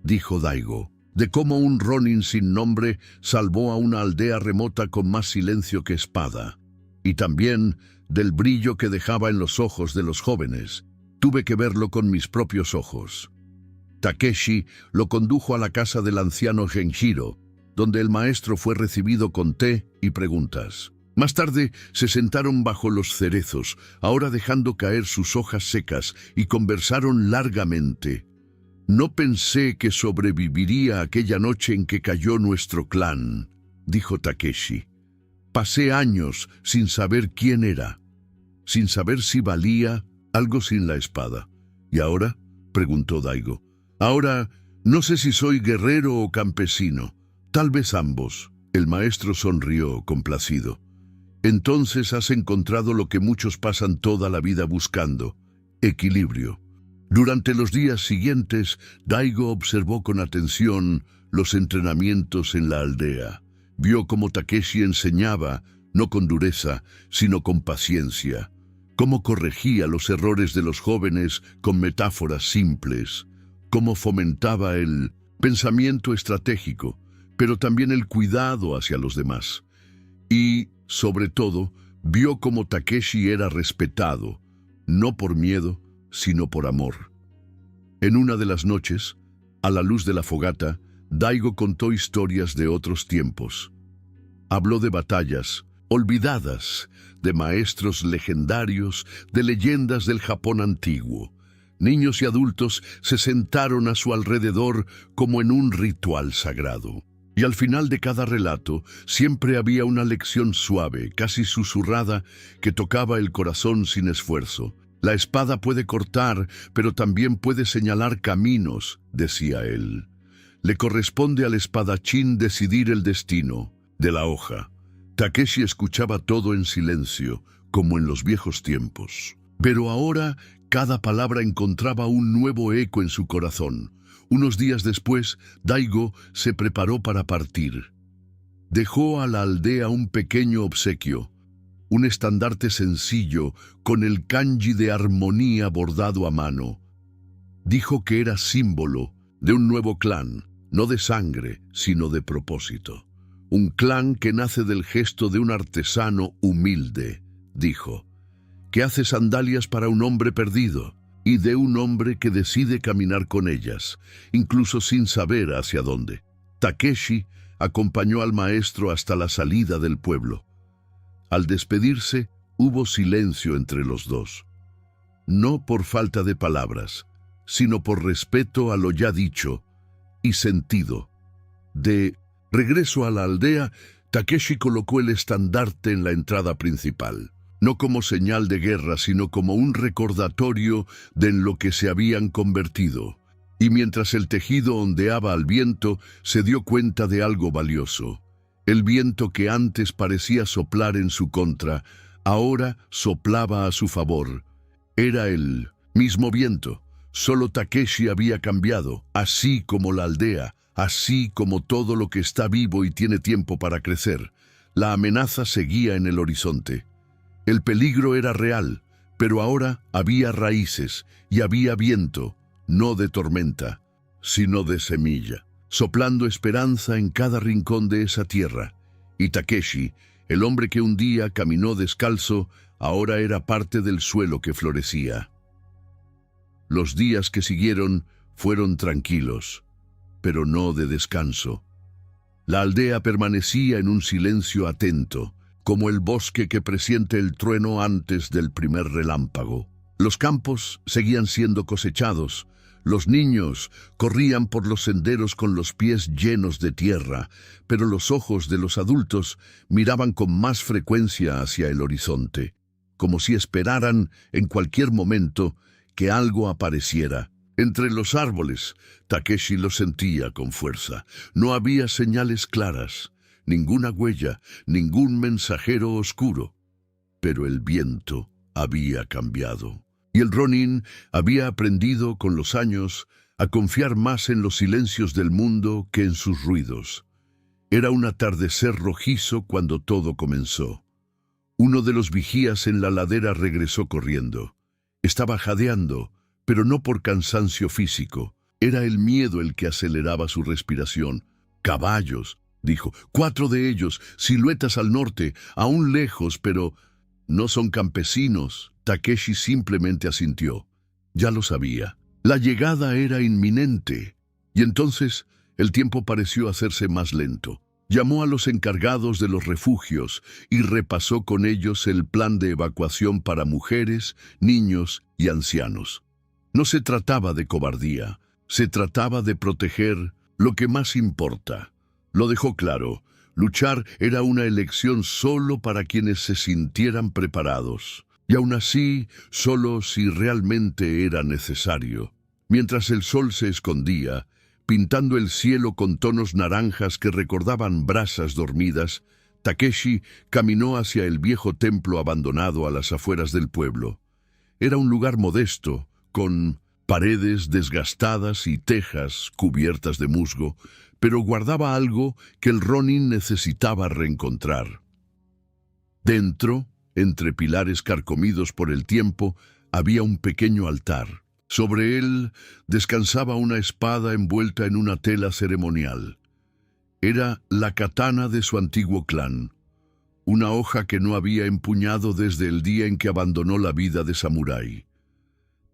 dijo Daigo, «de cómo un ronin sin nombre salvó a una aldea remota con más silencio que espada, y también del brillo que dejaba en los ojos de los jóvenes. Tuve que verlo con mis propios ojos». Takeshi lo condujo a la casa del anciano Genjiro, donde el maestro fue recibido con té y preguntas. Más tarde se sentaron bajo los cerezos, ahora dejando caer sus hojas secas, y conversaron largamente. «No pensé que sobreviviría aquella noche en que cayó nuestro clan», dijo Takeshi. «Pasé años sin saber quién era, sin saber si valía algo sin la espada. ¿Y ahora?», preguntó Daigo. «Ahora no sé si soy guerrero o campesino, tal vez ambos». El maestro sonrió, complacido. «Entonces has encontrado lo que muchos pasan toda la vida buscando: equilibrio». Durante los días siguientes, Daigo observó con atención los entrenamientos en la aldea. Vio cómo Takeshi enseñaba, no con dureza, sino con paciencia. Cómo corregía los errores de los jóvenes con metáforas simples. Cómo fomentaba el pensamiento estratégico, pero también el cuidado hacia los demás. Y, sobre todo, vio cómo Takeshi era respetado, no por miedo, sino por amor. En una de las noches, a la luz de la fogata, Daigo contó historias de otros tiempos. Habló de batallas olvidadas, de maestros legendarios, de leyendas del Japón antiguo. Niños y adultos se sentaron a su alrededor como en un ritual sagrado. Y al final de cada relato siempre había una lección suave, casi susurrada, que tocaba el corazón sin esfuerzo. «La espada puede cortar, pero también puede señalar caminos», decía él. «Le corresponde al espadachín decidir el destino de la hoja». Takeshi escuchaba todo en silencio, como en los viejos tiempos. Pero ahora cada palabra encontraba un nuevo eco en su corazón. Unos días después, Daigo se preparó para partir. Dejó a la aldea un pequeño obsequio, un estandarte sencillo con el kanji de armonía bordado a mano. Dijo que era símbolo de un nuevo clan, no de sangre, sino de propósito. Un clan que nace del gesto de un artesano humilde, dijo, que hace sandalias para un hombre perdido y de un hombre que decide caminar con ellas, incluso sin saber hacia dónde. Takeshi acompañó al maestro hasta la salida del pueblo. Al despedirse, hubo silencio entre los dos. No por falta de palabras, sino por respeto a lo ya dicho y sentido. De regreso a la aldea, Takeshi colocó el estandarte en la entrada principal, no como señal de guerra, sino como un recordatorio de en lo que se habían convertido. Y mientras el tejido ondeaba al viento, se dio cuenta de algo valioso. El viento que antes parecía soplar en su contra, ahora soplaba a su favor. Era el mismo viento, solo Takeshi había cambiado, así como la aldea, así como todo lo que está vivo y tiene tiempo para crecer. La amenaza seguía en el horizonte. El peligro era real, pero ahora había raíces y había viento, no de tormenta, sino de semilla, soplando esperanza en cada rincón de esa tierra. Y Takeshi, el hombre que un día caminó descalzo, ahora era parte del suelo que florecía. Los días que siguieron fueron tranquilos, pero no de descanso. La aldea permanecía en un silencio atento, como el bosque que presiente el trueno antes del primer relámpago. Los campos seguían siendo cosechados, los niños corrían por los senderos con los pies llenos de tierra, pero los ojos de los adultos miraban con más frecuencia hacia el horizonte, como si esperaran en cualquier momento que algo apareciera. Entre los árboles, Takeshi lo sentía con fuerza. No había señales claras, ninguna huella, ningún mensajero oscuro. Pero el viento había cambiado. Y el Ronin había aprendido con los años a confiar más en los silencios del mundo que en sus ruidos. Era un atardecer rojizo cuando todo comenzó. Uno de los vigías en la ladera regresó corriendo. Estaba jadeando, pero no por cansancio físico. Era el miedo el que aceleraba su respiración. «Caballos», dijo, «4 de ellos, siluetas al norte, aún lejos, pero no son campesinos». Takeshi simplemente asintió. Ya lo sabía. La llegada era inminente. Y entonces el tiempo pareció hacerse más lento. Llamó a los encargados de los refugios y repasó con ellos el plan de evacuación para mujeres, niños y ancianos. No se trataba de cobardía, se trataba de proteger lo que más importa. Lo dejó claro, luchar era una elección solo para quienes se sintieran preparados. Y aún así, solo si realmente era necesario. Mientras el sol se escondía, pintando el cielo con tonos naranjas que recordaban brasas dormidas, Takeshi caminó hacia el viejo templo abandonado a las afueras del pueblo. Era un lugar modesto, con paredes desgastadas y tejas cubiertas de musgo, pero guardaba algo que el Ronin necesitaba reencontrar. Dentro, entre pilares carcomidos por el tiempo, había un pequeño altar. Sobre él descansaba una espada envuelta en una tela ceremonial. Era la katana de su antiguo clan, una hoja que no había empuñado desde el día en que abandonó la vida de samurái.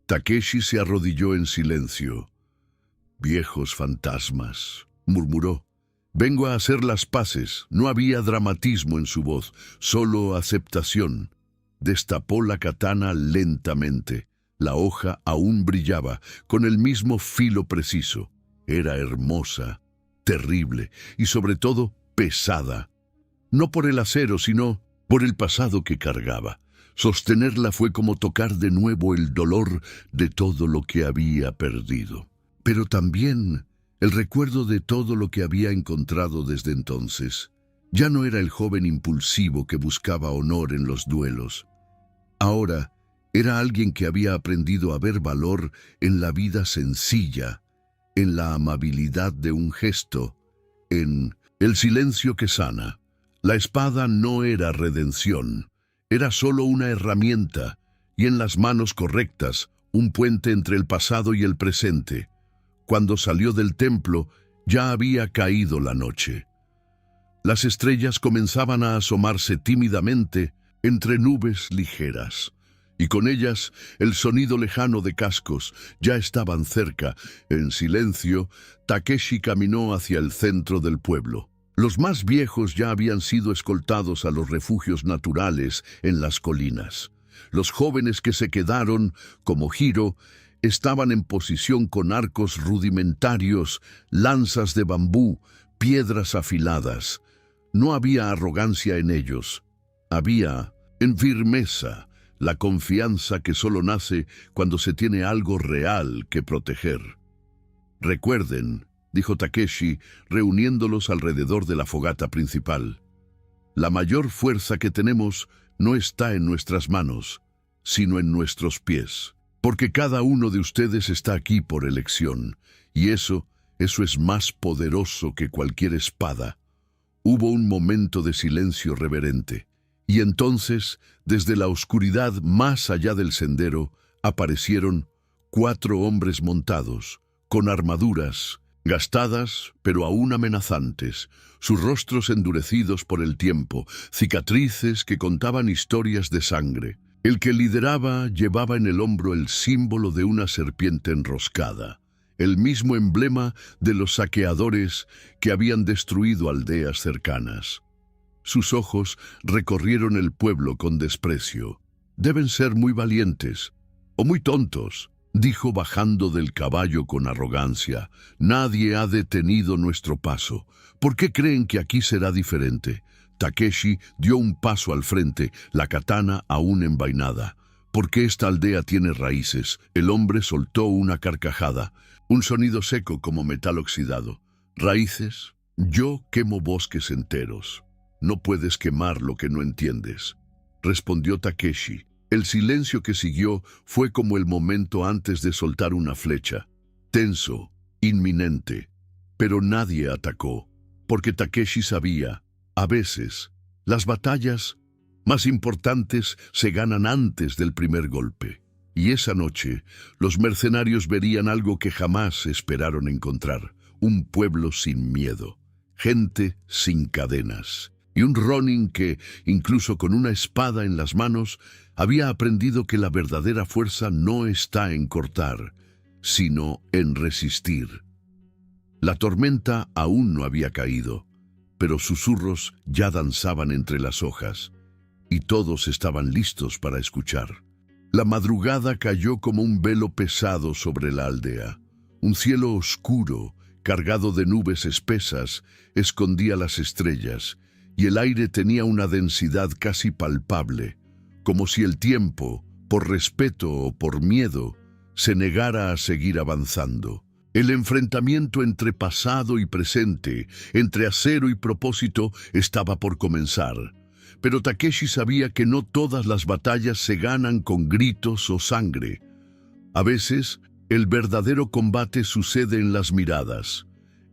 Takeshi se arrodilló en silencio. «Viejos fantasmas», murmuró. «Vengo a hacer las paces». No había dramatismo en su voz, solo aceptación. Destapó la katana lentamente. La hoja aún brillaba, con el mismo filo preciso. Era hermosa, terrible y sobre todo pesada. No por el acero, sino por el pasado que cargaba. Sostenerla fue como tocar de nuevo el dolor de todo lo que había perdido. Pero también el recuerdo de todo lo que había encontrado desde entonces. Ya no era el joven impulsivo que buscaba honor en los duelos. Ahora era alguien que había aprendido a ver valor en la vida sencilla, en la amabilidad de un gesto, en el silencio que sana. La espada no era redención, era solo una herramienta, y en las manos correctas, un puente entre el pasado y el presente. Cuando salió del templo, ya había caído la noche. Las estrellas comenzaban a asomarse tímidamente entre nubes ligeras, y con ellas el sonido lejano de cascos ya estaban cerca. En silencio, Takeshi caminó hacia el centro del pueblo. Los más viejos ya habían sido escoltados a los refugios naturales en las colinas. Los jóvenes que se quedaron, como Hiro, estaban en posición con arcos rudimentarios, lanzas de bambú, piedras afiladas. No había arrogancia en ellos. Había, en firmeza, la confianza que solo nace cuando se tiene algo real que proteger. «Recuerden», dijo Takeshi, reuniéndolos alrededor de la fogata principal, «la mayor fuerza que tenemos no está en nuestras manos, sino en nuestros pies. Porque cada uno de ustedes está aquí por elección, y eso es más poderoso que cualquier espada». Hubo un momento de silencio reverente, y entonces, desde la oscuridad más allá del sendero, aparecieron 4 hombres montados, con armaduras, gastadas pero aún amenazantes, sus rostros endurecidos por el tiempo, cicatrices que contaban historias de sangre. El que lideraba llevaba en el hombro el símbolo de una serpiente enroscada, el mismo emblema de los saqueadores que habían destruido aldeas cercanas. Sus ojos recorrieron el pueblo con desprecio. «Deben ser muy valientes, o muy tontos», dijo bajando del caballo con arrogancia. «Nadie ha detenido nuestro paso. ¿Por qué creen que aquí será diferente?» Takeshi dio un paso al frente, la katana aún envainada. «Porque esta aldea tiene raíces». El hombre soltó una carcajada, un sonido seco como metal oxidado. «¿Raíces? Yo quemo bosques enteros. No puedes quemar lo que no entiendes», respondió Takeshi. El silencio que siguió fue como el momento antes de soltar una flecha, tenso, inminente. Pero nadie atacó, porque Takeshi sabía, a veces, las batallas más importantes se ganan antes del primer golpe. Y esa noche, los mercenarios verían algo que jamás esperaron encontrar: un pueblo sin miedo, gente sin cadenas, y un Ronin que, incluso con una espada en las manos, había aprendido que la verdadera fuerza no está en cortar, sino en resistir. La tormenta aún no había caído, pero susurros ya danzaban entre las hojas, y todos estaban listos para escuchar. La madrugada cayó como un velo pesado sobre la aldea. Un cielo oscuro, cargado de nubes espesas, escondía las estrellas, y el aire tenía una densidad casi palpable, como si el tiempo, por respeto o por miedo, se negara a seguir avanzando. El enfrentamiento entre pasado y presente, entre acero y propósito, estaba por comenzar. Pero Takeshi sabía que no todas las batallas se ganan con gritos o sangre. A veces, el verdadero combate sucede en las miradas,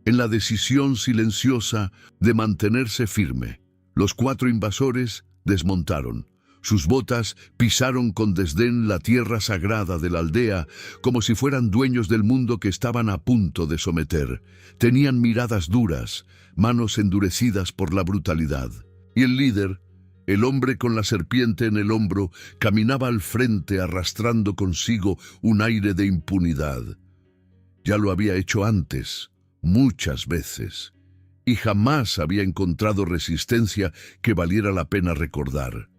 en la decisión silenciosa de mantenerse firme. Los 4 invasores desmontaron. Sus botas pisaron con desdén la tierra sagrada de la aldea, como si fueran dueños del mundo que estaban a punto de someter. Tenían miradas duras, manos endurecidas por la brutalidad. Y el líder, el hombre con la serpiente en el hombro, caminaba al frente arrastrando consigo un aire de impunidad. Ya lo había hecho antes, muchas veces, y jamás había encontrado resistencia que valiera la pena recordar.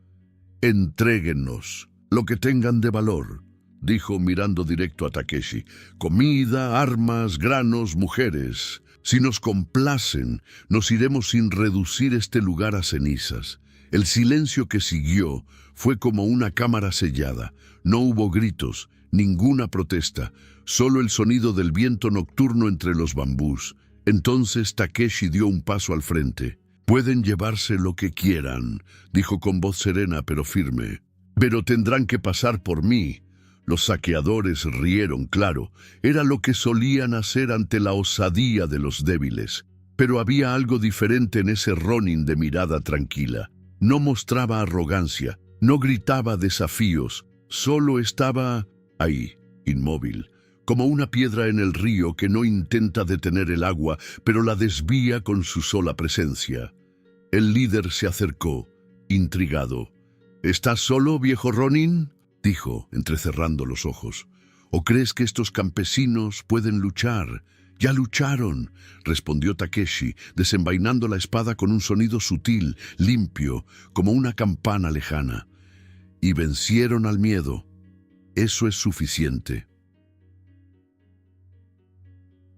«Entréguennos lo que tengan de valor», dijo mirando directo a Takeshi. «Comida, armas, granos, mujeres. Si nos complacen, nos iremos sin reducir este lugar a cenizas». El silencio que siguió fue como una cámara sellada. No hubo gritos, ninguna protesta, solo el sonido del viento nocturno entre los bambús. Entonces Takeshi dio un paso al frente. «Pueden llevarse lo que quieran», dijo con voz serena pero firme, «pero tendrán que pasar por mí». Los saqueadores rieron, claro. Era lo que solían hacer ante la osadía de los débiles. Pero había algo diferente en ese Ronin de mirada tranquila. No mostraba arrogancia, no gritaba desafíos, solo estaba ahí, inmóvil, como una piedra en el río que no intenta detener el agua, pero la desvía con su sola presencia. El líder se acercó, intrigado. «¿Estás solo, viejo Ronin?», dijo, entrecerrando los ojos. «¿O crees que estos campesinos pueden luchar?» «Ya lucharon», respondió Takeshi, desenvainando la espada con un sonido sutil, limpio, como una campana lejana. «Y vencieron al miedo. Eso es suficiente».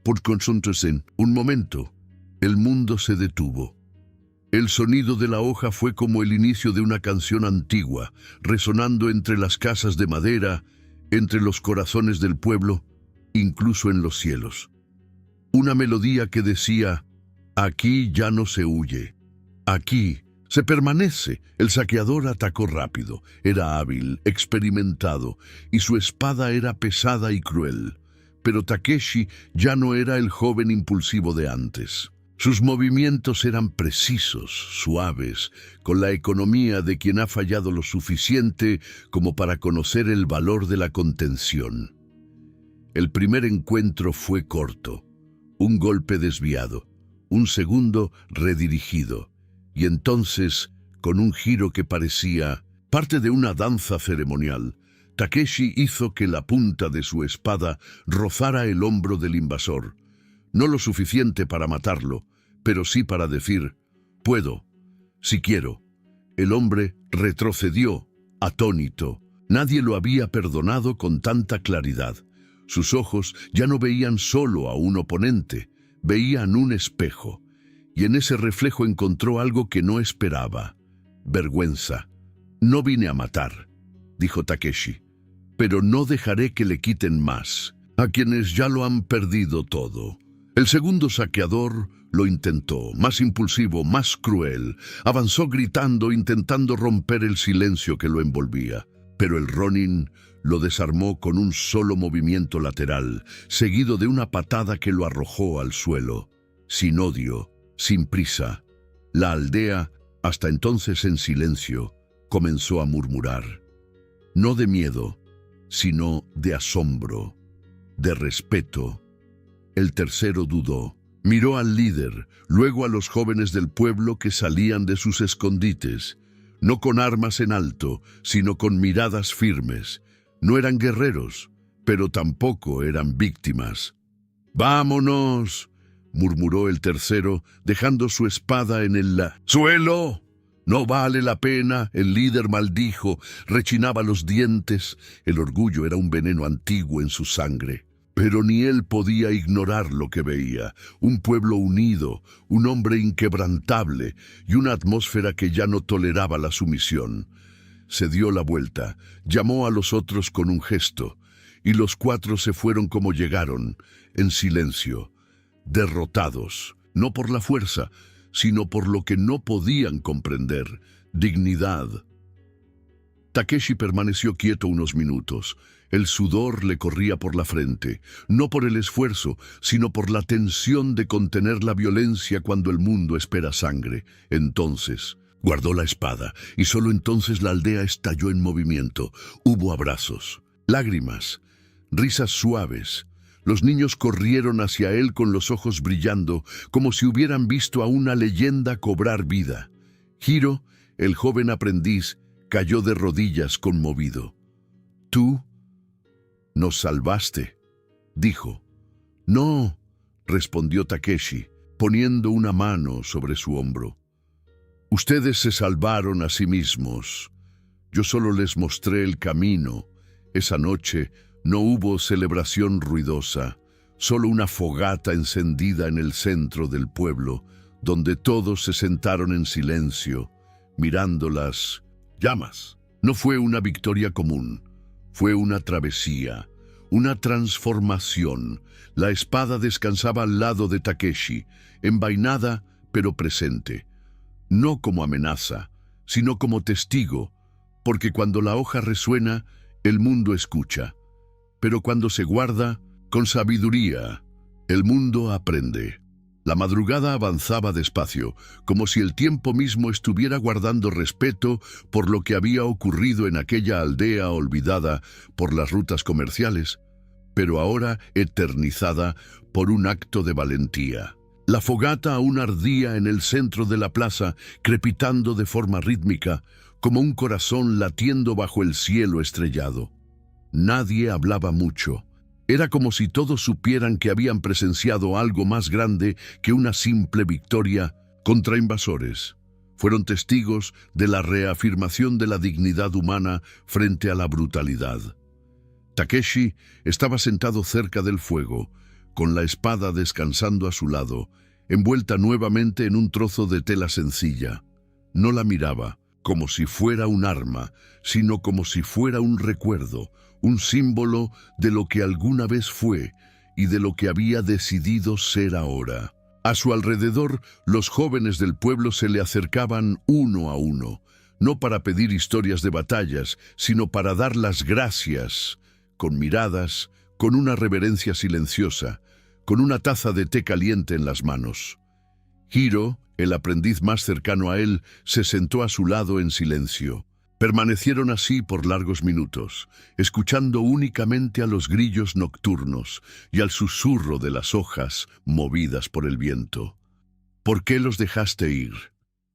por concentración. Un momento, el mundo se detuvo. El sonido de la hoja fue como el inicio de una canción antigua, resonando entre las casas de madera, entre los corazones del pueblo, incluso en los cielos. Una melodía que decía: aquí ya no se huye, aquí se permanece. El saqueador atacó rápido, era hábil, experimentado, y su espada era pesada y cruel. Pero Takeshi ya no era el joven impulsivo de antes. Sus movimientos eran precisos, suaves, con la economía de quien ha fallado lo suficiente como para conocer el valor de la contención. El primer encuentro fue corto, un golpe desviado, un segundo redirigido, y entonces, con un giro que parecía parte de una danza ceremonial, Takeshi hizo que la punta de su espada rozara el hombro del invasor. No lo suficiente para matarlo, pero sí para decir: puedo, si quiero. El hombre retrocedió, atónito. Nadie lo había perdonado con tanta claridad. Sus ojos ya no veían solo a un oponente, veían un espejo. Y en ese reflejo encontró algo que no esperaba: vergüenza. No vine a matar, dijo Takeshi, pero no dejaré que le quiten más a quienes ya lo han perdido todo. El segundo saqueador lo intentó, más impulsivo, más cruel. Avanzó gritando, intentando romper el silencio que lo envolvía. Pero el Ronin lo desarmó con un solo movimiento lateral, seguido de una patada que lo arrojó al suelo. Sin odio, sin prisa, la aldea, hasta entonces en silencio, comenzó a murmurar. No de miedo, sino de asombro, de respeto. El tercero dudó. Miró al líder, luego a los jóvenes del pueblo que salían de sus escondites, no con armas en alto, sino con miradas firmes. No eran guerreros, pero tampoco eran víctimas. «¡Vámonos!», murmuró el tercero, dejando su espada en el suelo. «No vale la pena», el líder maldijo, rechinaba los dientes. El orgullo era un veneno antiguo en su sangre. Pero ni él podía ignorar lo que veía: un pueblo unido, un hombre inquebrantable y una atmósfera que ya no toleraba la sumisión. Se dio la vuelta, llamó a los otros con un gesto, y los cuatro se fueron como llegaron, en silencio, derrotados, no por la fuerza, sino por lo que no podían comprender: dignidad. Takeshi permaneció quieto unos minutos. El sudor le corría por la frente, no por el esfuerzo, sino por la tensión de contener la violencia cuando el mundo espera sangre. Entonces guardó la espada, y solo entonces la aldea estalló en movimiento. Hubo abrazos, lágrimas, risas suaves. Los niños corrieron hacia él con los ojos brillando, como si hubieran visto a una leyenda cobrar vida. Hiro, el joven aprendiz, cayó de rodillas conmovido. «Tú nos salvaste», dijo. «No», respondió Takeshi, poniendo una mano sobre su hombro. «Ustedes se salvaron a sí mismos. Yo solo les mostré el camino. Esa noche no hubo celebración ruidosa, solo una fogata encendida en el centro del pueblo, donde todos se sentaron en silencio, mirando las llamas. No fue una victoria común. Fue una travesía, una transformación. La espada descansaba al lado de Takeshi, envainada pero presente. No como amenaza, sino como testigo, porque cuando la hoja resuena, el mundo escucha. Pero cuando se guarda, con sabiduría, el mundo aprende. La madrugada avanzaba despacio, como si el tiempo mismo estuviera guardando respeto por lo que había ocurrido en aquella aldea olvidada por las rutas comerciales, pero ahora eternizada por un acto de valentía. La fogata aún ardía en el centro de la plaza, crepitando de forma rítmica, como un corazón latiendo bajo el cielo estrellado. Nadie hablaba mucho. Era como si todos supieran que habían presenciado algo más grande que una simple victoria contra invasores. Fueron testigos de la reafirmación de la dignidad humana frente a la brutalidad. Takeshi estaba sentado cerca del fuego, con la espada descansando a su lado, envuelta nuevamente en un trozo de tela sencilla. No la miraba como si fuera un arma, sino como si fuera un recuerdo, un símbolo de lo que alguna vez fue y de lo que había decidido ser ahora. A su alrededor, los jóvenes del pueblo se le acercaban uno a uno, no para pedir historias de batallas, sino para dar las gracias, con miradas, con una reverencia silenciosa, con una taza de té caliente en las manos. Hiro, el aprendiz más cercano a él, se sentó a su lado en silencio. Permanecieron así por largos minutos, escuchando únicamente a los grillos nocturnos y al susurro de las hojas movidas por el viento. «¿Por qué los dejaste ir?»,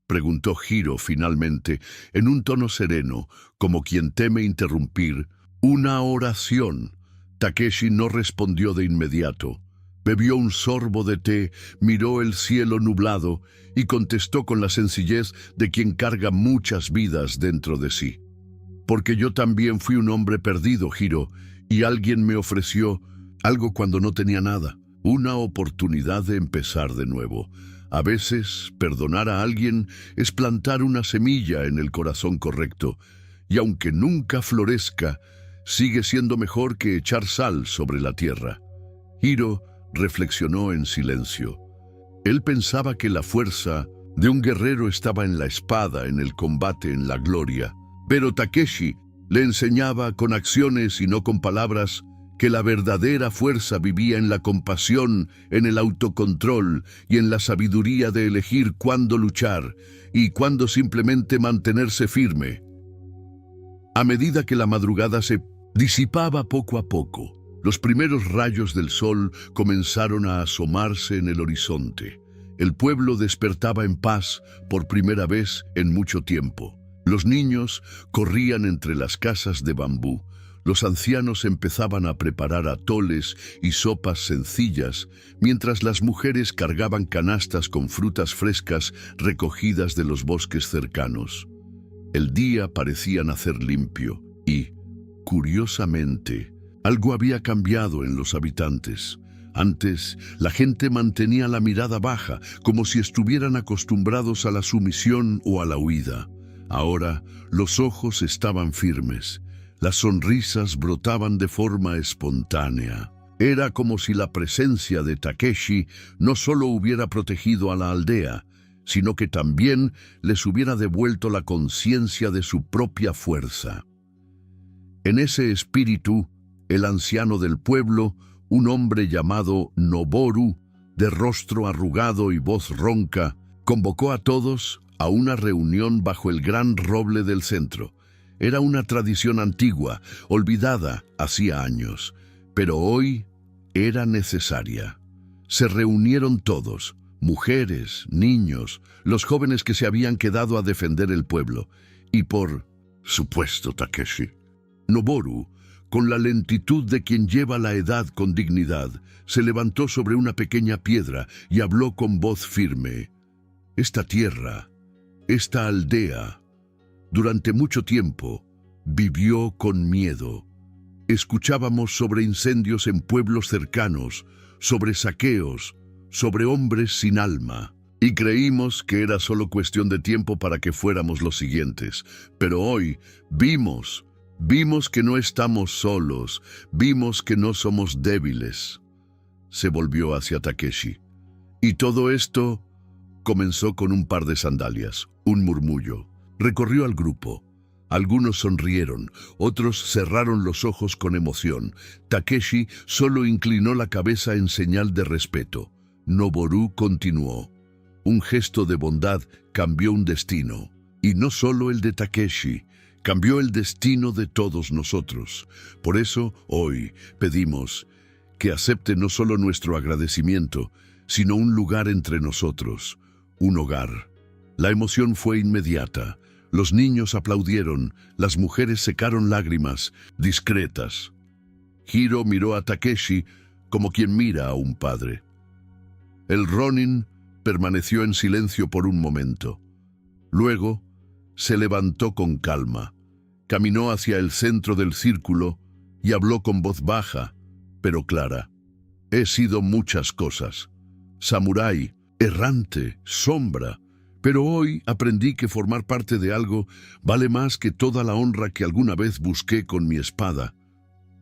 preguntó Hiro finalmente, en un tono sereno, como quien teme interrumpir una oración. Takeshi no respondió de inmediato. Bebió un sorbo de té, miró el cielo nublado y contestó con la sencillez de quien carga muchas vidas dentro de sí. «Porque yo también fui un hombre perdido, Hiro, y alguien me ofreció algo cuando no tenía nada, una oportunidad de empezar de nuevo. A veces, perdonar a alguien es plantar una semilla en el corazón correcto, y aunque nunca florezca, sigue siendo mejor que echar sal sobre la tierra». Hiro reflexionó en silencio. Él pensaba que la fuerza de un guerrero estaba en la espada, en el combate, en la gloria. Pero Takeshi le enseñaba con acciones y no con palabras que la verdadera fuerza vivía en la compasión, en el autocontrol y en la sabiduría de elegir cuándo luchar y cuándo simplemente mantenerse firme. A medida que la madrugada se disipaba poco a poco, los primeros rayos del sol comenzaron a asomarse en el horizonte. El pueblo despertaba en paz por primera vez en mucho tiempo. Los niños corrían entre las casas de bambú. Los ancianos empezaban a preparar atoles y sopas sencillas, mientras las mujeres cargaban canastas con frutas frescas recogidas de los bosques cercanos. El día parecía nacer limpio y, curiosamente, algo había cambiado en los habitantes. Antes, la gente mantenía la mirada baja, como si estuvieran acostumbrados a la sumisión o a la huida. Ahora, los ojos estaban firmes. Las sonrisas brotaban de forma espontánea. Era como si la presencia de Takeshi no solo hubiera protegido a la aldea, sino que también les hubiera devuelto la conciencia de su propia fuerza. En ese espíritu, el anciano del pueblo, un hombre llamado Noboru, de rostro arrugado y voz ronca, convocó a todos a una reunión bajo el gran roble del centro. Era una tradición antigua, olvidada hacía años, pero hoy era necesaria. Se reunieron todos, mujeres, niños, los jóvenes que se habían quedado a defender el pueblo, y por supuesto Takeshi. Noboru, con la lentitud de quien lleva la edad con dignidad, se levantó sobre una pequeña piedra y habló con voz firme. «Esta tierra, esta aldea, durante mucho tiempo, vivió con miedo. Escuchábamos sobre incendios en pueblos cercanos, sobre saqueos, sobre hombres sin alma, y creímos que era solo cuestión de tiempo para que fuéramos los siguientes. Pero hoy vimos que no estamos solos, vimos que no somos débiles». Se volvió hacia Takeshi. «Y todo esto comenzó con un par de sandalias, un murmullo. Recorrió al grupo. Algunos sonrieron, otros cerraron los ojos con emoción. Takeshi solo inclinó la cabeza en señal de respeto. Noboru continuó. Un gesto de bondad cambió un destino. Y no solo el de Takeshi, cambió el destino de todos nosotros. Por eso, hoy, pedimos que acepte no solo nuestro agradecimiento, sino un lugar entre nosotros, un hogar». La emoción fue inmediata. Los niños aplaudieron, las mujeres secaron lágrimas, discretas. Hiro miró a Takeshi como quien mira a un padre. El Ronin permaneció en silencio por un momento. Luego, se levantó con calma, caminó hacia el centro del círculo y habló con voz baja, pero clara. He sido muchas cosas. Samurái, errante, sombra. Pero hoy aprendí que formar parte de algo vale más que toda la honra que alguna vez busqué con mi espada.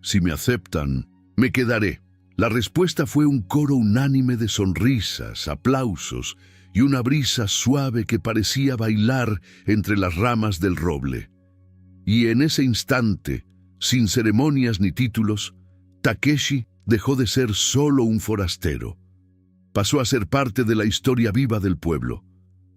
Si me aceptan, me quedaré. La respuesta fue un coro unánime de sonrisas, aplausos y una brisa suave que parecía bailar entre las ramas del roble. Y en ese instante, sin ceremonias ni títulos, Takeshi dejó de ser solo un forastero. Pasó a ser parte de la historia viva del pueblo,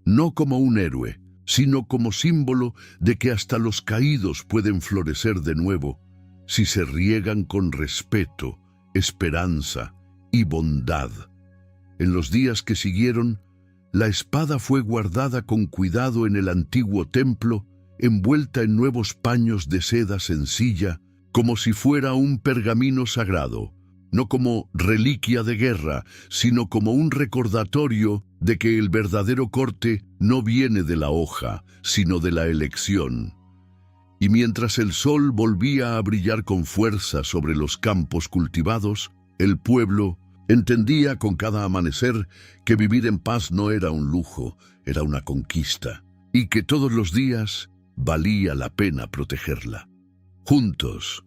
no como un héroe, sino como símbolo de que hasta los caídos pueden florecer de nuevo si se riegan con respeto, esperanza y bondad. En los días que siguieron, la espada fue guardada con cuidado en el antiguo templo, envuelta en nuevos paños de seda sencilla, como si fuera un pergamino sagrado, no como reliquia de guerra, sino como un recordatorio de que el verdadero corte no viene de la hoja, sino de la elección. Y mientras el sol volvía a brillar con fuerza sobre los campos cultivados, el pueblo entendía con cada amanecer que vivir en paz no era un lujo, era una conquista, y que todos los días valía la pena protegerla. Juntos,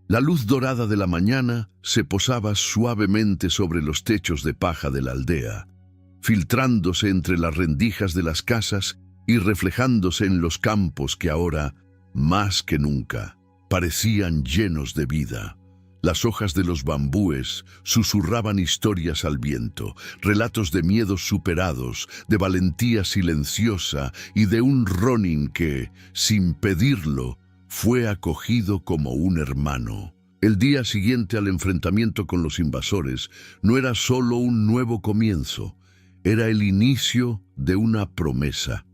la luz dorada de la mañana se posaba suavemente sobre los techos de paja de la aldea, filtrándose entre las rendijas de las casas y reflejándose en los campos que ahora, más que nunca, parecían llenos de vida. Las hojas de los bambúes susurraban historias al viento, relatos de miedos superados, de valentía silenciosa y de un Ronin que, sin pedirlo, fue acogido como un hermano. El día siguiente al enfrentamiento con los invasores no era solo un nuevo comienzo, era el inicio de una promesa.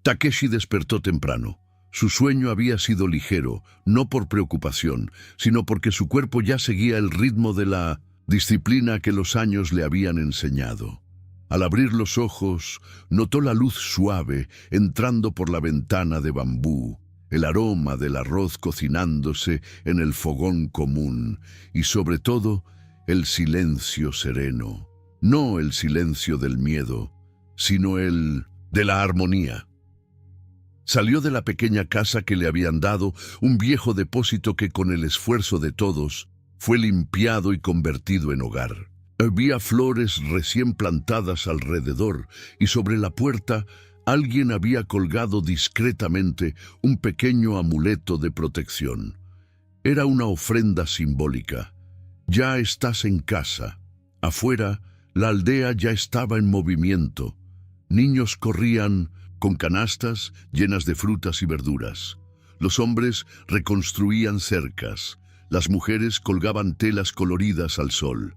Takeshi despertó temprano. Su sueño había sido ligero, no por preocupación, sino porque su cuerpo ya seguía el ritmo de la disciplina que los años le habían enseñado. Al abrir los ojos, notó la luz suave entrando por la ventana de bambú, el aroma del arroz cocinándose en el fogón común y, sobre todo, el silencio sereno. No el silencio del miedo, sino el de la armonía. Salió de la pequeña casa que le habían dado, un viejo depósito que con el esfuerzo de todos fue limpiado y convertido en hogar. Había flores recién plantadas alrededor y sobre la puerta alguien había colgado discretamente un pequeño amuleto de protección. Era una ofrenda simbólica. Ya estás en casa. Afuera, la aldea ya estaba en movimiento. Niños corrían con canastas llenas de frutas y verduras. Los hombres reconstruían cercas. Las mujeres colgaban telas coloridas al sol.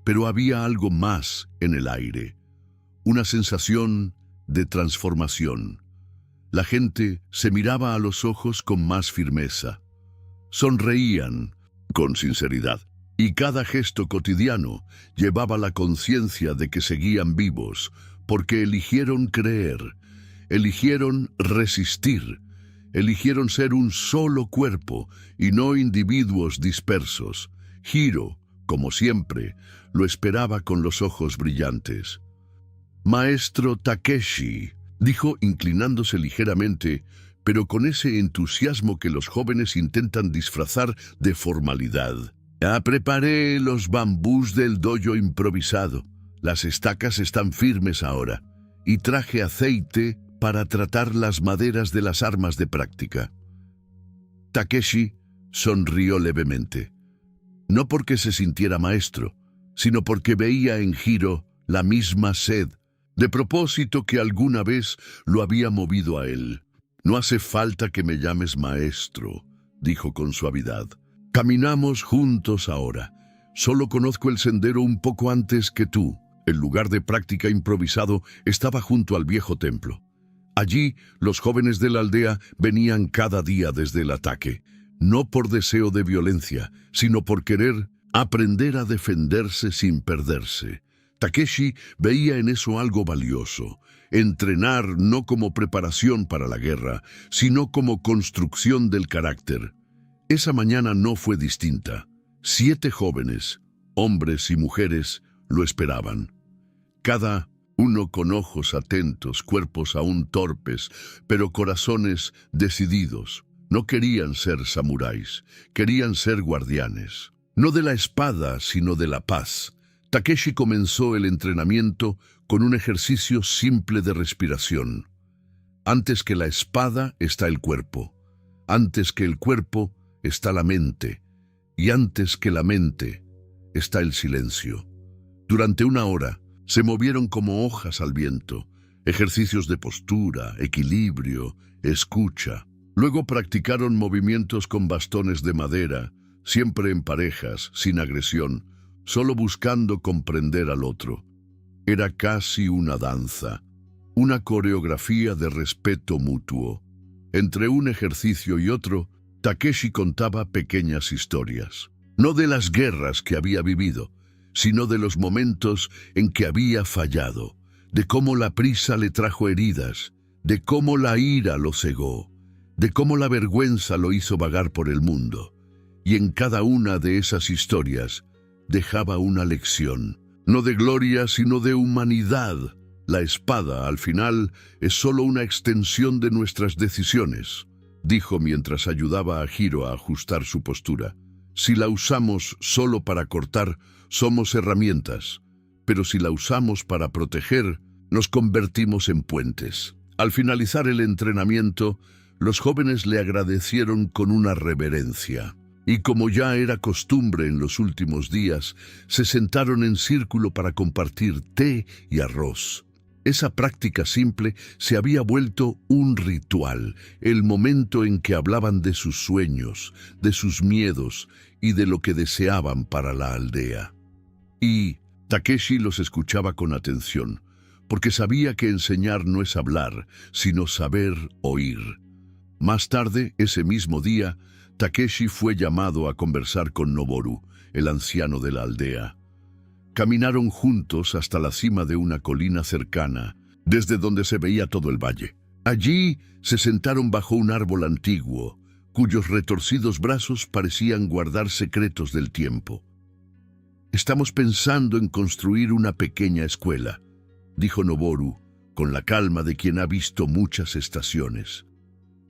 Pero había algo más en el aire. Una sensación de transformación. La gente se miraba a los ojos con más firmeza. Sonreían con sinceridad. Y cada gesto cotidiano llevaba la conciencia de que seguían vivos, porque eligieron creer, eligieron resistir, eligieron ser un solo cuerpo y no individuos dispersos. Hiro, como siempre, lo esperaba con los ojos brillantes. «Maestro Takeshi», dijo inclinándose ligeramente, pero con ese entusiasmo que los jóvenes intentan disfrazar de formalidad. «Ya preparé los bambús del dojo improvisado. Las estacas están firmes ahora. Y traje aceite para tratar las maderas de las armas de práctica». Takeshi sonrió levemente. No porque se sintiera maestro, sino porque veía en Hiro la misma sed, de propósito que alguna vez lo había movido a él. «No hace falta que me llames maestro», dijo con suavidad. «Caminamos juntos ahora. Solo conozco el sendero un poco antes que tú». El lugar de práctica improvisado estaba junto al viejo templo. Allí, los jóvenes de la aldea venían cada día desde el ataque, no por deseo de violencia, sino por querer aprender a defenderse sin perderse. Takeshi veía en eso algo valioso, entrenar no como preparación para la guerra, sino como construcción del carácter. Esa mañana no fue distinta. 7 jóvenes, hombres y mujeres, lo esperaban. Cada uno con ojos atentos, cuerpos aún torpes, pero corazones decididos. No querían ser samuráis, querían ser guardianes. No de la espada, sino de la paz. Takeshi comenzó el entrenamiento con un ejercicio simple de respiración. Antes que la espada está el cuerpo. Antes que el cuerpo está la mente. Y antes que la mente está el silencio. Durante 1 hora se movieron como hojas al viento. Ejercicios de postura, equilibrio, escucha. Luego practicaron movimientos con bastones de madera, siempre en parejas, sin agresión, solo buscando comprender al otro. Era casi una danza, una coreografía de respeto mutuo. Entre un ejercicio y otro, Takeshi contaba pequeñas historias, no de las guerras que había vivido, sino de los momentos en que había fallado, de cómo la prisa le trajo heridas, de cómo la ira lo cegó, de cómo la vergüenza lo hizo vagar por el mundo. Y en cada una de esas historias dejaba una lección, no de gloria, sino de humanidad. La espada, al final, es solo una extensión de nuestras decisiones, dijo mientras ayudaba a Hiro a ajustar su postura. Si la usamos solo para cortar, somos herramientas, pero si la usamos para proteger, nos convertimos en puentes. Al finalizar el entrenamiento, los jóvenes le agradecieron con una reverencia. Y como ya era costumbre en los últimos días, se sentaron en círculo para compartir té y arroz. Esa práctica simple se había vuelto un ritual, el momento en que hablaban de sus sueños, de sus miedos y de lo que deseaban para la aldea. Y Takeshi los escuchaba con atención, porque sabía que enseñar no es hablar, sino saber oír. Más tarde, ese mismo día, Takeshi fue llamado a conversar con Noboru, el anciano de la aldea. Caminaron juntos hasta la cima de una colina cercana, desde donde se veía todo el valle. Allí se sentaron bajo un árbol antiguo, cuyos retorcidos brazos parecían guardar secretos del tiempo. «Estamos pensando en construir una pequeña escuela», dijo Noboru, con la calma de quien ha visto muchas estaciones,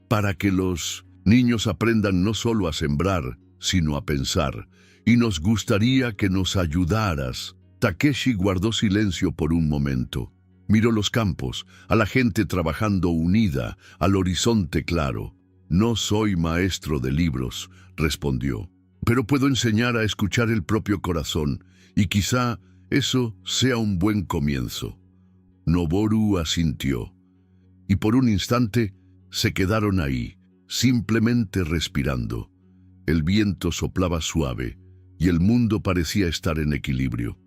«para que los niños aprendan no solo a sembrar, sino a pensar, y nos gustaría que nos ayudaras». Takeshi guardó silencio por un momento. Miró los campos, a la gente trabajando unida, al horizonte claro. «No soy maestro de libros», respondió, «pero puedo enseñar a escuchar el propio corazón, y quizá eso sea un buen comienzo». Noboru asintió, y por un instante se quedaron ahí, simplemente respirando. El viento soplaba suave y el mundo parecía estar en equilibrio.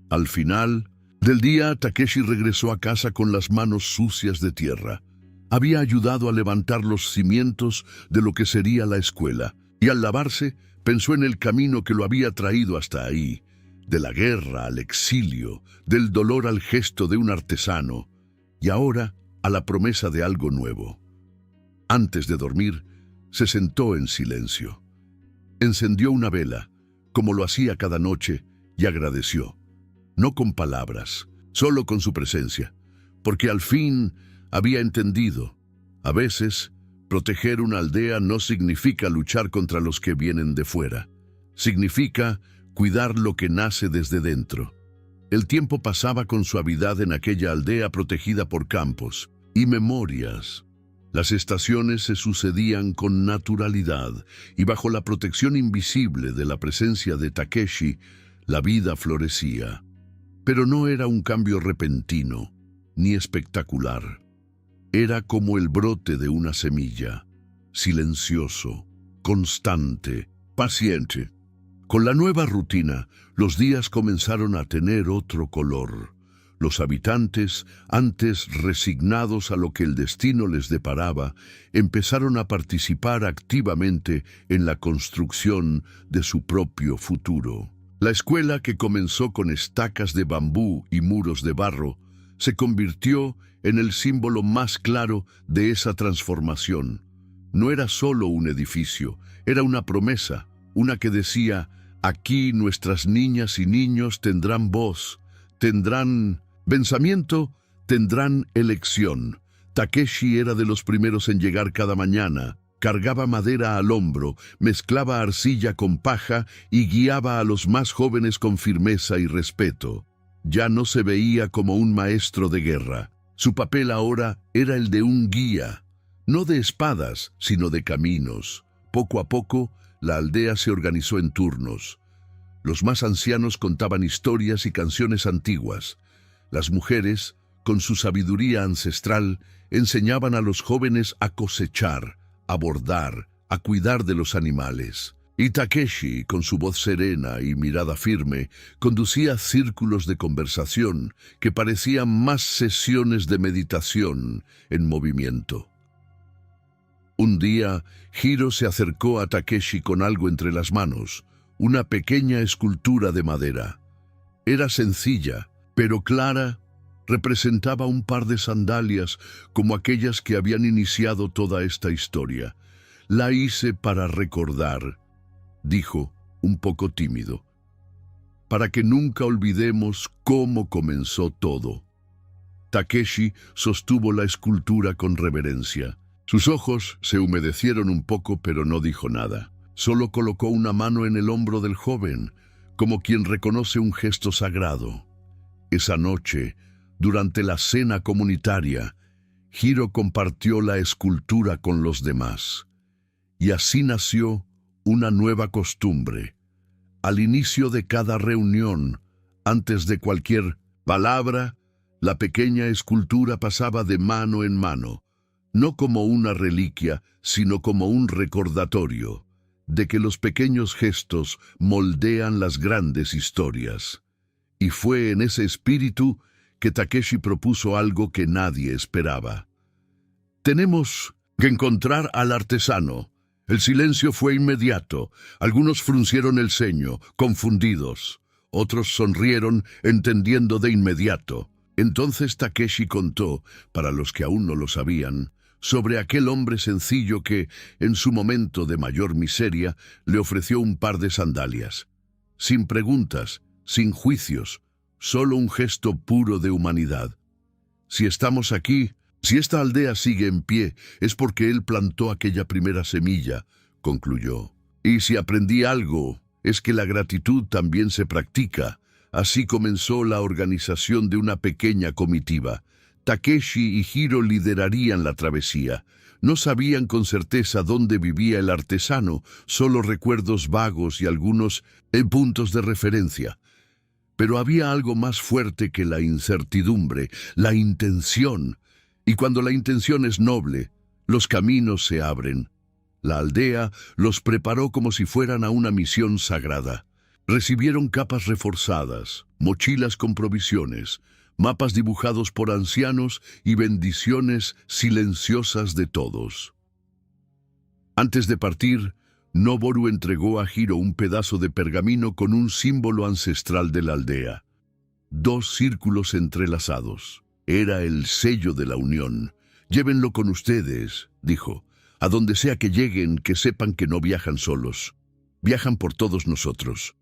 Al final del día, Takeshi regresó a casa con las manos sucias de tierra. Había ayudado a levantar los cimientos de lo que sería la escuela, y al lavarse, pensó en el camino que lo había traído hasta ahí, de la guerra al exilio, del dolor al gesto de un artesano, y ahora a la promesa de algo nuevo. Antes de dormir, se sentó en silencio. Encendió una vela, como lo hacía cada noche, y agradeció. No con palabras, solo con su presencia, porque al fin había entendido. A veces, proteger una aldea no significa luchar contra los que vienen de fuera. Significa cuidar lo que nace desde dentro. El tiempo pasaba con suavidad en aquella aldea protegida por campos y memorias. Las estaciones se sucedían con naturalidad y bajo la protección invisible de la presencia de Takeshi, la vida florecía. Pero no era un cambio repentino, ni espectacular. Era como el brote de una semilla, silencioso, constante, paciente. Con la nueva rutina, los días comenzaron a tener otro color. Los habitantes, antes resignados a lo que el destino les deparaba, empezaron a participar activamente en la construcción de su propio futuro. La escuela, que comenzó con estacas de bambú y muros de barro, se convirtió en el símbolo más claro de esa transformación. No era solo un edificio, era una promesa, una que decía: Aquí nuestras niñas y niños tendrán voz, tendrán pensamiento, tendrán elección. Takeshi era de los primeros en llegar cada mañana. Cargaba madera al hombro, mezclaba arcilla con paja y guiaba a los más jóvenes con firmeza y respeto. Ya no se veía como un maestro de guerra. Su papel ahora era el de un guía, no de espadas, sino de caminos. Poco a poco, la aldea se organizó en turnos. Los más ancianos contaban historias y canciones antiguas. Las mujeres, con su sabiduría ancestral, enseñaban a los jóvenes a cosechar, a bordar, a cuidar de los animales. Y Takeshi, con su voz serena y mirada firme, conducía círculos de conversación que parecían más sesiones de meditación en movimiento. Un día, Hiro se acercó a Takeshi con algo entre las manos, una pequeña escultura de madera. Era sencilla, pero clara, representaba un par de sandalias como aquellas que habían iniciado toda esta historia. La hice para recordar, dijo, un poco tímido, para que nunca olvidemos cómo comenzó todo. Takeshi sostuvo la escultura con reverencia. Sus ojos se humedecieron un poco, pero no dijo nada. Solo colocó una mano en el hombro del joven, como quien reconoce un gesto sagrado. Esa noche, durante la cena comunitaria, Hiro compartió la escultura con los demás. Y así nació una nueva costumbre. Al inicio de cada reunión, antes de cualquier palabra, la pequeña escultura pasaba de mano en mano, no como una reliquia, sino como un recordatorio de que los pequeños gestos moldean las grandes historias. Y fue en ese espíritu que Takeshi propuso algo que nadie esperaba. Tenemos que encontrar al artesano. El silencio fue inmediato. Algunos fruncieron el ceño, confundidos. Otros sonrieron, entendiendo de inmediato. Entonces Takeshi contó, para los que aún no lo sabían, sobre aquel hombre sencillo que, en su momento de mayor miseria, le ofreció un par de sandalias. Sin preguntas, sin juicios, solo un gesto puro de humanidad. Si estamos aquí, si esta aldea sigue en pie, es porque él plantó aquella primera semilla, concluyó. Y si aprendí algo, es que la gratitud también se practica. Así comenzó la organización de una pequeña comitiva. Takeshi y Hiro liderarían la travesía. No sabían con certeza dónde vivía el artesano, solo recuerdos vagos y algunos puntos de referencia. Pero había algo más fuerte que la incertidumbre, la intención. Y cuando la intención es noble, los caminos se abren. La aldea los preparó como si fueran a una misión sagrada. Recibieron capas reforzadas, mochilas con provisiones, mapas dibujados por ancianos y bendiciones silenciosas de todos. Antes de partir, Noboru entregó a Hiro un pedazo de pergamino con un símbolo ancestral de la aldea. 2 círculos entrelazados. Era el sello de la unión. Llévenlo con ustedes, dijo. A donde sea que lleguen, que sepan que no viajan solos. Viajan por todos nosotros.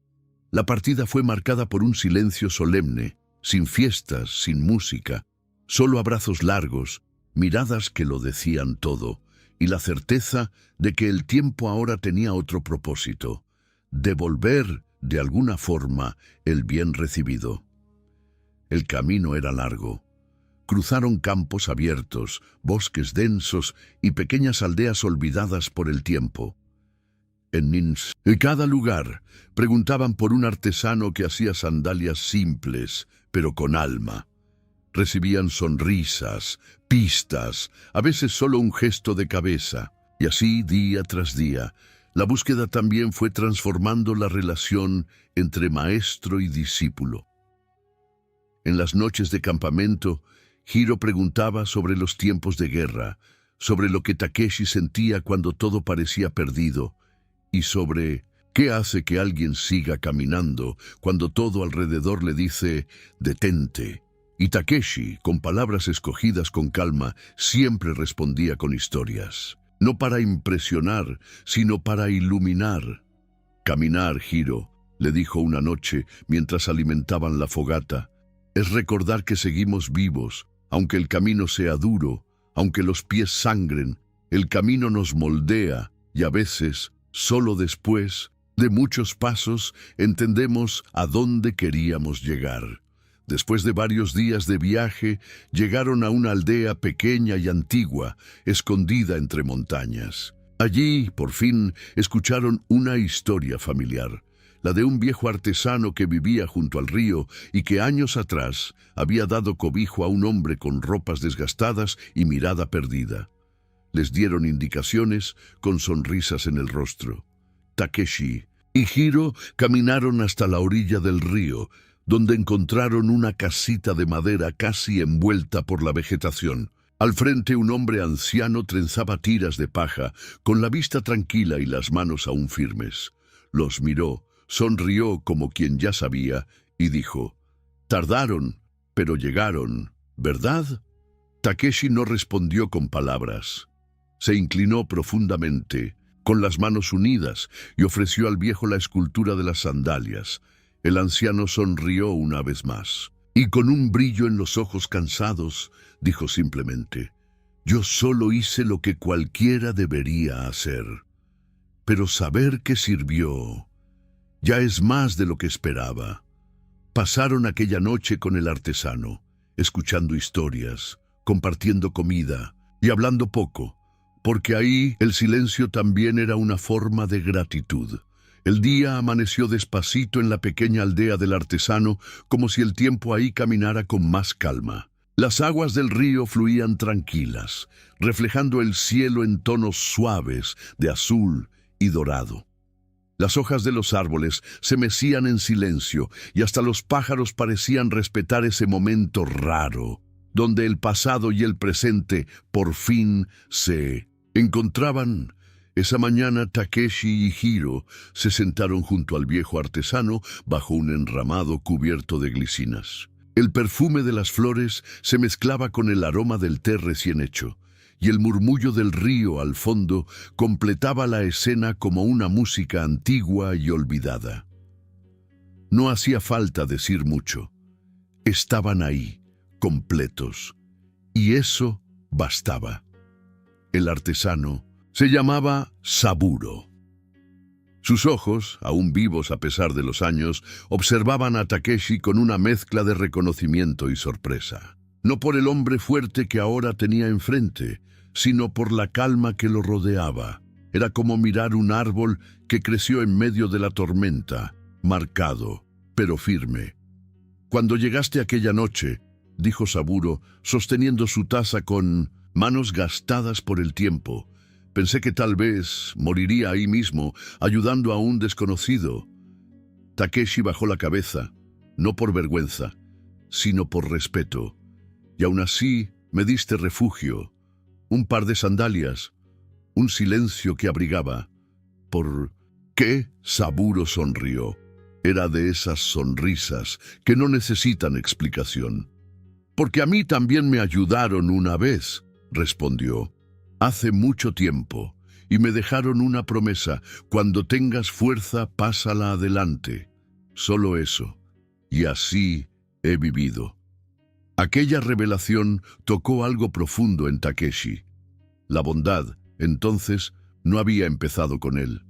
La partida fue marcada por un silencio solemne, sin fiestas, sin música, solo abrazos largos, miradas que lo decían todo, y la certeza de que el tiempo ahora tenía otro propósito, devolver, de alguna forma, el bien recibido. El camino era largo. Cruzaron campos abiertos, bosques densos y pequeñas aldeas olvidadas por el tiempo. En cada lugar preguntaban por un artesano que hacía sandalias simples, pero con alma. Recibían sonrisas, pistas, a veces solo un gesto de cabeza. Y así, día tras día, la búsqueda también fue transformando la relación entre maestro y discípulo. En las noches de campamento, Hiro preguntaba sobre los tiempos de guerra, sobre lo que Takeshi sentía cuando todo parecía perdido, y sobre qué hace que alguien siga caminando cuando todo alrededor le dice «detente». Y Takeshi, con palabras escogidas con calma, siempre respondía con historias. No para impresionar, sino para iluminar. Caminar, Hiro, le dijo una noche mientras alimentaban la fogata. Es recordar que seguimos vivos, aunque el camino sea duro, aunque los pies sangren, el camino nos moldea y a veces, solo después de muchos pasos, entendemos a dónde queríamos llegar. Después de varios días de viaje, llegaron a una aldea pequeña y antigua, escondida entre montañas. Allí, por fin, escucharon una historia familiar, la de un viejo artesano que vivía junto al río y que años atrás había dado cobijo a un hombre con ropas desgastadas y mirada perdida. Les dieron indicaciones con sonrisas en el rostro. Takeshi y Hiro caminaron hasta la orilla del río, donde encontraron una casita de madera casi envuelta por la vegetación. Al frente un hombre anciano trenzaba tiras de paja, con la vista tranquila y las manos aún firmes. Los miró, sonrió como quien ya sabía, y dijo: «Tardaron, pero llegaron, ¿verdad?». Takeshi no respondió con palabras. Se inclinó profundamente, con las manos unidas, y ofreció al viejo la escultura de las sandalias. El anciano sonrió una vez más, y con un brillo en los ojos cansados, dijo simplemente: «Yo solo hice lo que cualquiera debería hacer. Pero saber que sirvió ya es más de lo que esperaba». Pasaron aquella noche con el artesano, escuchando historias, compartiendo comida y hablando poco, porque ahí el silencio también era una forma de gratitud. El día amaneció despacito en la pequeña aldea del artesano, como si el tiempo ahí caminara con más calma. Las aguas del río fluían tranquilas, reflejando el cielo en tonos suaves de azul y dorado. Las hojas de los árboles se mecían en silencio y hasta los pájaros parecían respetar ese momento raro, donde el pasado y el presente por fin se encontraban. Esa mañana Takeshi y Hiro se sentaron junto al viejo artesano bajo un enramado cubierto de glicinas. El perfume de las flores se mezclaba con el aroma del té recién hecho, y el murmullo del río al fondo completaba la escena como una música antigua y olvidada. No hacía falta decir mucho. Estaban ahí, completos, y eso bastaba. El artesano se llamaba Saburo. Sus ojos, aún vivos a pesar de los años, observaban a Takeshi con una mezcla de reconocimiento y sorpresa. No por el hombre fuerte que ahora tenía enfrente, sino por la calma que lo rodeaba. Era como mirar un árbol que creció en medio de la tormenta, marcado, pero firme. «Cuando llegaste aquella noche», dijo Saburo, sosteniendo su taza con manos gastadas por el tiempo, «pensé que tal vez moriría ahí mismo, ayudando a un desconocido». Takeshi bajó la cabeza, no por vergüenza, sino por respeto. «Y aún así me diste refugio, un par de sandalias, un silencio que abrigaba». «¿Por qué?». Saburo sonrió. Era de esas sonrisas que no necesitan explicación. «Porque a mí también me ayudaron una vez», respondió. «Hace mucho tiempo, y me dejaron una promesa: cuando tengas fuerza, pásala adelante. Solo eso. Y así he vivido». Aquella revelación tocó algo profundo en Takeshi. La bondad, entonces, no había empezado con él.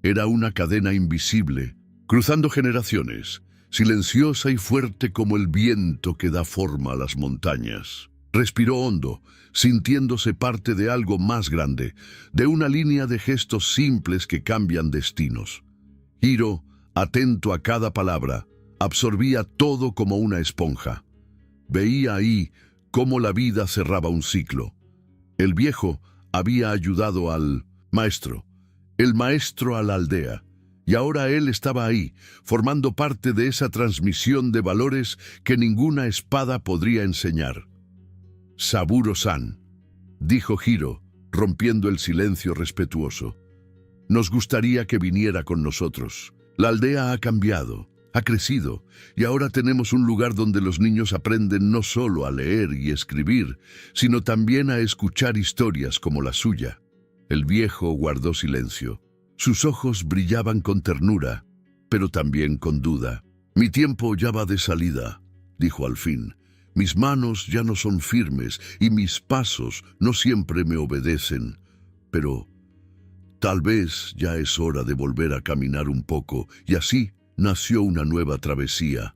Era una cadena invisible, cruzando generaciones, silenciosa y fuerte como el viento que da forma a las montañas. Respiró hondo, sintiéndose parte de algo más grande, de una línea de gestos simples que cambian destinos. Hiro, atento a cada palabra, absorbía todo como una esponja. Veía ahí cómo la vida cerraba un ciclo. El viejo había ayudado al maestro, el maestro a la aldea, y ahora él estaba ahí, formando parte de esa transmisión de valores que ninguna espada podría enseñar. «Saburo-san», dijo Hiro, rompiendo el silencio respetuoso, «nos gustaría que viniera con nosotros. La aldea ha cambiado, ha crecido, y ahora tenemos un lugar donde los niños aprenden no solo a leer y escribir, sino también a escuchar historias como la suya». El viejo guardó silencio. Sus ojos brillaban con ternura, pero también con duda. «Mi tiempo ya va de salida», dijo al fin. «Mis manos ya no son firmes y mis pasos no siempre me obedecen. Pero tal vez ya es hora de volver a caminar un poco», y así nació una nueva travesía.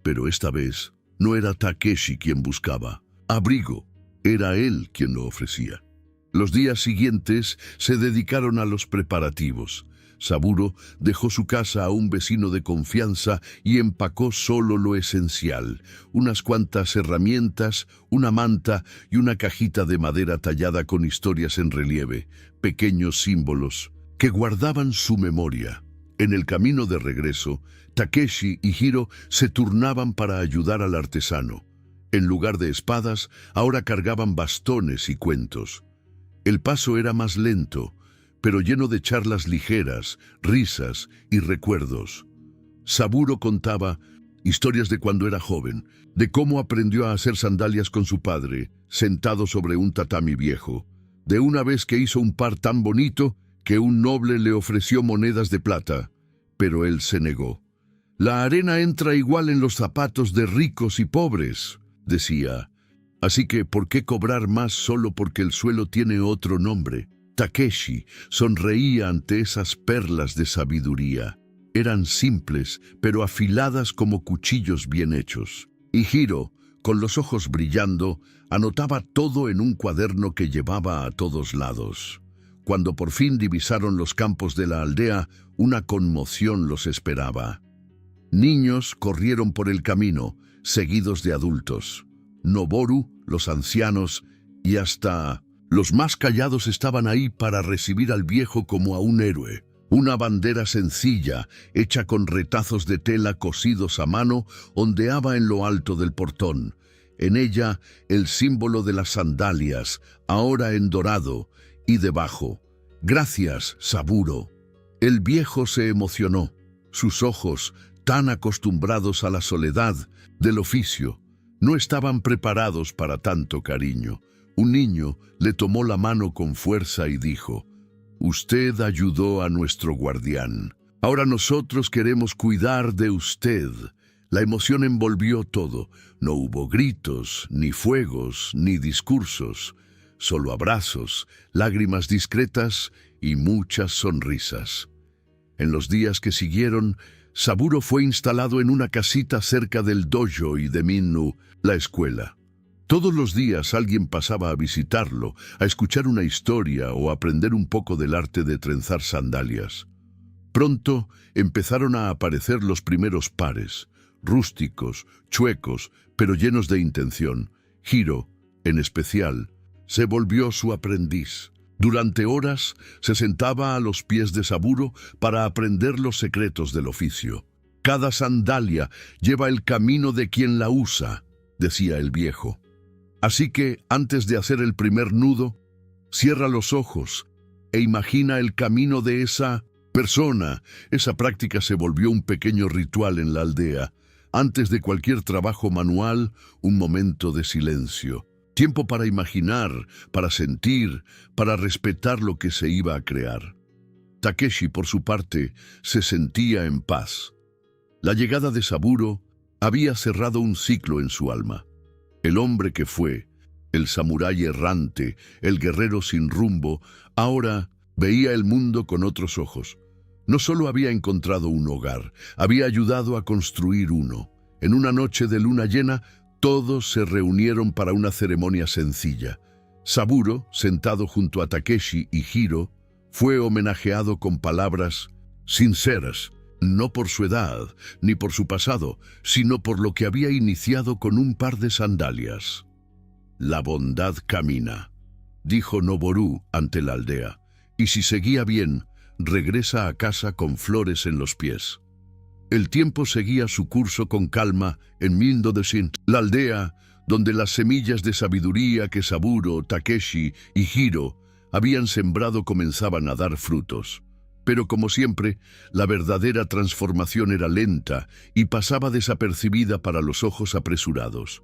Pero esta vez no era Takeshi quien buscaba abrigo, era él quien lo ofrecía. Los días siguientes se dedicaron a los preparativos. Saburo dejó su casa a un vecino de confianza y empacó solo lo esencial: unas cuantas herramientas, una manta y una cajita de madera tallada con historias en relieve, pequeños símbolos que guardaban su memoria. En el camino de regreso, Takeshi y Hiro se turnaban para ayudar al artesano. En lugar de espadas, ahora cargaban bastones y cuentos. El paso era más lento, pero lleno de charlas ligeras, risas y recuerdos. Saburo contaba historias de cuando era joven, de cómo aprendió a hacer sandalias con su padre, sentado sobre un tatami viejo, de una vez que hizo un par tan bonito que un noble le ofreció monedas de plata, pero él se negó. «La arena entra igual en los zapatos de ricos y pobres», decía. «Así que, ¿por qué cobrar más solo porque el suelo tiene otro nombre?» Takeshi sonreía ante esas perlas de sabiduría. Eran simples, pero afiladas como cuchillos bien hechos. Y Hiro, con los ojos brillando, anotaba todo en un cuaderno que llevaba a todos lados. Cuando por fin divisaron los campos de la aldea, una conmoción los esperaba. Niños corrieron por el camino, seguidos de adultos. Noboru, los ancianos y hasta los más callados estaban ahí para recibir al viejo como a un héroe. Una bandera sencilla, hecha con retazos de tela cosidos a mano, ondeaba en lo alto del portón. En ella, el símbolo de las sandalias, ahora en dorado, y debajo: «Gracias, Saburo». El viejo se emocionó. Sus ojos, tan acostumbrados a la soledad del oficio, no estaban preparados para tanto cariño. Un niño le tomó la mano con fuerza y dijo: «Usted ayudó a nuestro guardián. Ahora nosotros queremos cuidar de usted». La emoción envolvió todo. No hubo gritos, ni fuegos, ni discursos. Solo abrazos, lágrimas discretas y muchas sonrisas. En los días que siguieron, Saburo fue instalado en una casita cerca del dojo y de Minnu, la escuela. Todos los días alguien pasaba a visitarlo, a escuchar una historia o a aprender un poco del arte de trenzar sandalias. Pronto empezaron a aparecer los primeros pares, rústicos, chuecos, pero llenos de intención. Hiro, en especial, se volvió su aprendiz. Durante horas se sentaba a los pies de Saburo para aprender los secretos del oficio. «Cada sandalia lleva el camino de quien la usa», decía el viejo. «Así que, antes de hacer el primer nudo, cierra los ojos e imagina el camino de esa persona». Esa práctica se volvió un pequeño ritual en la aldea. Antes de cualquier trabajo manual, un momento de silencio. Tiempo para imaginar, para sentir, para respetar lo que se iba a crear. Takeshi, por su parte, se sentía en paz. La llegada de Saburo había cerrado un ciclo en su alma. El hombre que fue, el samurái errante, el guerrero sin rumbo, ahora veía el mundo con otros ojos. No solo había encontrado un hogar, había ayudado a construir uno. En una noche de luna llena, todos se reunieron para una ceremonia sencilla. Saburo, sentado junto a Takeshi y Hiro, fue homenajeado con palabras sinceras, no por su edad ni por su pasado, sino por lo que había iniciado con un par de sandalias. «La bondad camina», dijo Noboru ante la aldea, «y si seguía bien, regresa a casa con flores en los pies». El tiempo seguía su curso con calma en Mindodesin, la aldea donde las semillas de sabiduría que Saburo, Takeshi y Hiro habían sembrado comenzaban a dar frutos. Pero como siempre, la verdadera transformación era lenta y pasaba desapercibida para los ojos apresurados.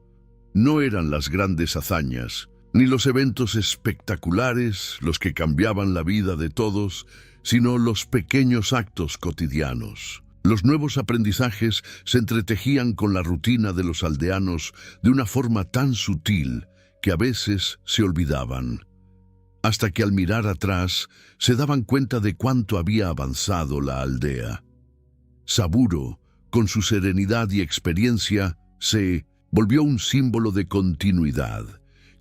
No eran las grandes hazañas, ni los eventos espectaculares los que cambiaban la vida de todos, sino los pequeños actos cotidianos. Los nuevos aprendizajes se entretejían con la rutina de los aldeanos de una forma tan sutil que a veces se olvidaban, hasta que al mirar atrás se daban cuenta de cuánto había avanzado la aldea. Saburo, con su serenidad y experiencia, se volvió un símbolo de continuidad.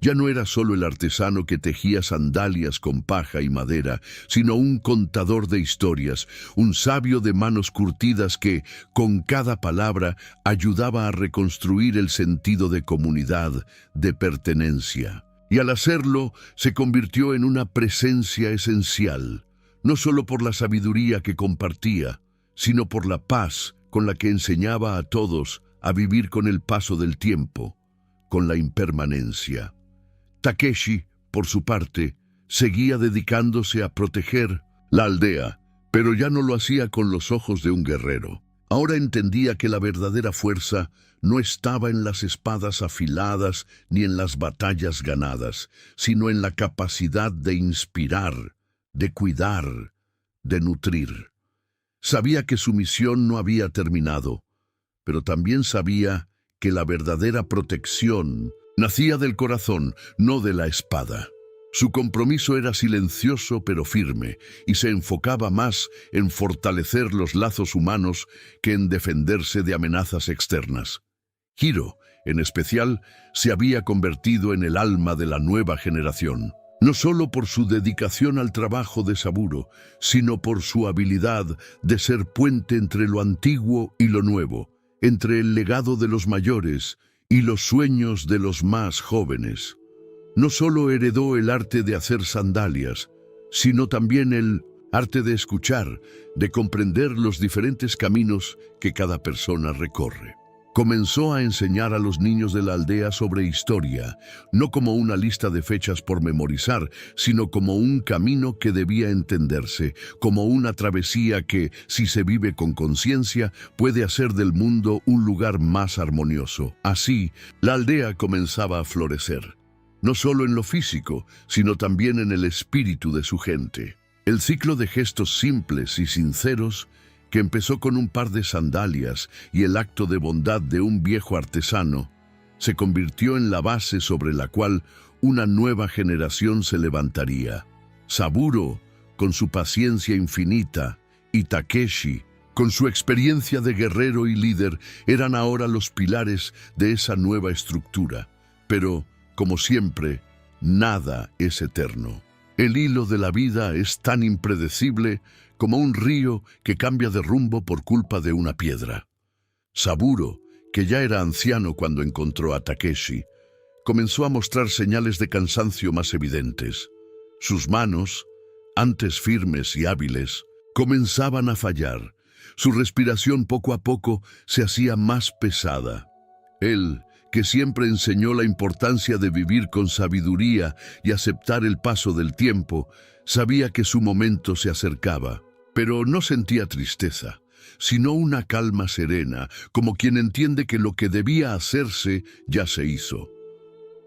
Ya no era solo el artesano que tejía sandalias con paja y madera, sino un contador de historias, un sabio de manos curtidas que, con cada palabra, ayudaba a reconstruir el sentido de comunidad, de pertenencia. Y al hacerlo, se convirtió en una presencia esencial, no solo por la sabiduría que compartía, sino por la paz con la que enseñaba a todos a vivir con el paso del tiempo, con la impermanencia. Takeshi, por su parte, seguía dedicándose a proteger la aldea, pero ya no lo hacía con los ojos de un guerrero. Ahora entendía que la verdadera fuerza no estaba en las espadas afiladas ni en las batallas ganadas, sino en la capacidad de inspirar, de cuidar, de nutrir. Sabía que su misión no había terminado, pero también sabía que la verdadera protección nacía del corazón, no de la espada. Su compromiso era silencioso pero firme y se enfocaba más en fortalecer los lazos humanos que en defenderse de amenazas externas. Hiro, en especial, se había convertido en el alma de la nueva generación, no solo por su dedicación al trabajo de Saburo, sino por su habilidad de ser puente entre lo antiguo y lo nuevo, entre el legado de los mayores y los sueños de los más jóvenes. No solo heredó el arte de hacer sandalias, sino también el arte de escuchar, de comprender los diferentes caminos que cada persona recorre. Comenzó a enseñar a los niños de la aldea sobre historia, no como una lista de fechas por memorizar, sino como un camino que debía entenderse, como una travesía que, si se vive con conciencia, puede hacer del mundo un lugar más armonioso. Así, la aldea comenzaba a florecer, no solo en lo físico, sino también en el espíritu de su gente. El ciclo de gestos simples y sinceros, que empezó con un par de sandalias y el acto de bondad de un viejo artesano, se convirtió en la base sobre la cual una nueva generación se levantaría. Saburo, con su paciencia infinita, y Takeshi, con su experiencia de guerrero y líder, eran ahora los pilares de esa nueva estructura. Pero, como siempre, nada es eterno. El hilo de la vida es tan impredecible como un río que cambia de rumbo por culpa de una piedra. Saburo, que ya era anciano cuando encontró a Takeshi, comenzó a mostrar señales de cansancio más evidentes. Sus manos, antes firmes y hábiles, comenzaban a fallar. Su respiración poco a poco se hacía más pesada. Él, que siempre enseñó la importancia de vivir con sabiduría y aceptar el paso del tiempo, sabía que su momento se acercaba. Pero no sentía tristeza, sino una calma serena, como quien entiende que lo que debía hacerse ya se hizo.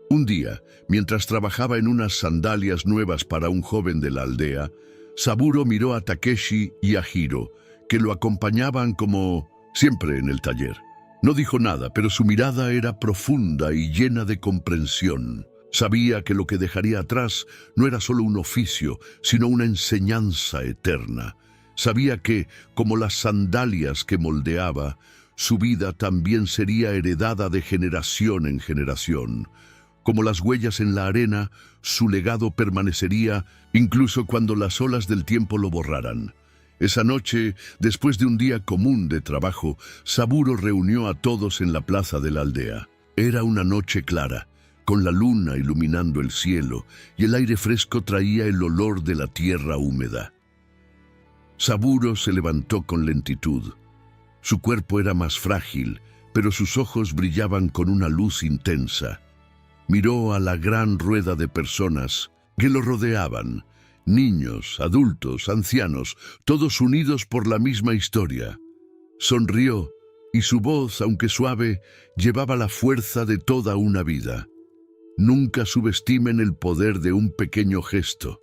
Un día, mientras trabajaba en unas sandalias nuevas para un joven de la aldea, Saburo miró a Takeshi y a Hiro, que lo acompañaban como siempre en el taller. No dijo nada, pero su mirada era profunda y llena de comprensión. Sabía que lo que dejaría atrás no era solo un oficio, sino una enseñanza eterna. Sabía que, como las sandalias que moldeaba, su vida también sería heredada de generación en generación. Como las huellas en la arena, su legado permanecería incluso cuando las olas del tiempo lo borraran. Esa noche, después de un día común de trabajo, Saburo reunió a todos en la plaza de la aldea. Era una noche clara, con la luna iluminando el cielo, y el aire fresco traía el olor de la tierra húmeda. Saburo se levantó con lentitud. Su cuerpo era más frágil, pero sus ojos brillaban con una luz intensa. Miró a la gran rueda de personas que lo rodeaban, niños, adultos, ancianos, todos unidos por la misma historia. Sonrió, y su voz, aunque suave, llevaba la fuerza de toda una vida. «Nunca subestimen el poder de un pequeño gesto»,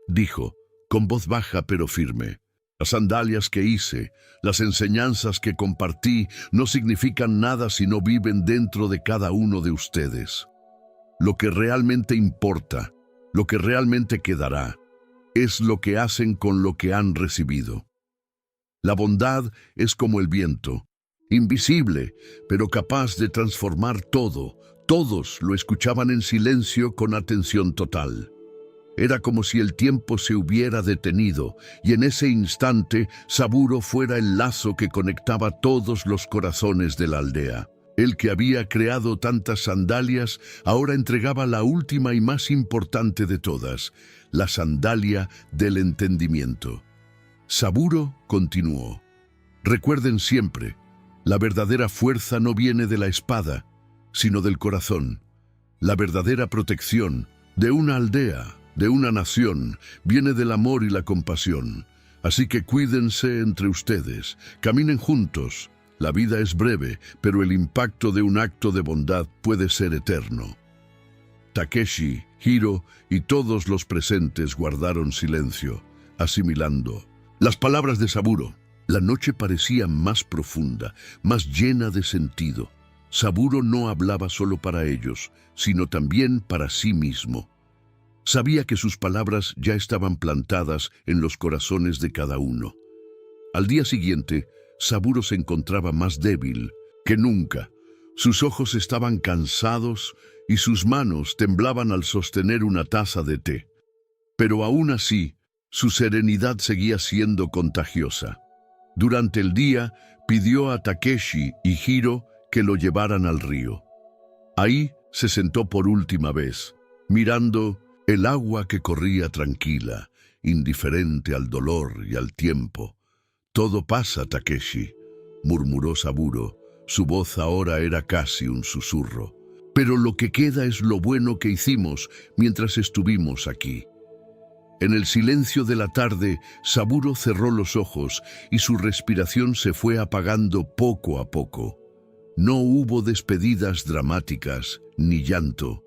dijo, con voz baja pero firme. Las sandalias que hice, las enseñanzas que compartí, no significan nada si no viven dentro de cada uno de ustedes. Lo que realmente importa, lo que realmente quedará, es lo que hacen con lo que han recibido. La bondad es como el viento, invisible, pero capaz de transformar todo. Todos lo escuchaban en silencio con atención total. Era como si el tiempo se hubiera detenido y en ese instante Saburo fuera el lazo que conectaba todos los corazones de la aldea. El que había creado tantas sandalias ahora entregaba la última y más importante de todas, la sandalia del entendimiento. Saburo continuó: recuerden siempre, la verdadera fuerza no viene de la espada, sino del corazón. La verdadera protección de una aldea, de una nación, viene del amor y la compasión. Así que cuídense entre ustedes, caminen juntos. La vida es breve, pero el impacto de un acto de bondad puede ser eterno. Takeshi, Hiro y todos los presentes guardaron silencio, asimilando las palabras de Saburo. La noche parecía más profunda, más llena de sentido. Saburo no hablaba solo para ellos, sino también para sí mismo. Sabía que sus palabras ya estaban plantadas en los corazones de cada uno. Al día siguiente, Saburo se encontraba más débil que nunca. Sus ojos estaban cansados y sus manos temblaban al sostener una taza de té. Pero aún así, su serenidad seguía siendo contagiosa. Durante el día, pidió a Takeshi y Hiro que lo llevaran al río. Ahí se sentó por última vez, mirando el agua que corría tranquila, indiferente al dolor y al tiempo. «Todo pasa, Takeshi», murmuró Saburo. Su voz ahora era casi un susurro. «Pero lo que queda es lo bueno que hicimos mientras estuvimos aquí». En el silencio de la tarde, Saburo cerró los ojos y su respiración se fue apagando poco a poco. No hubo despedidas dramáticas ni llanto.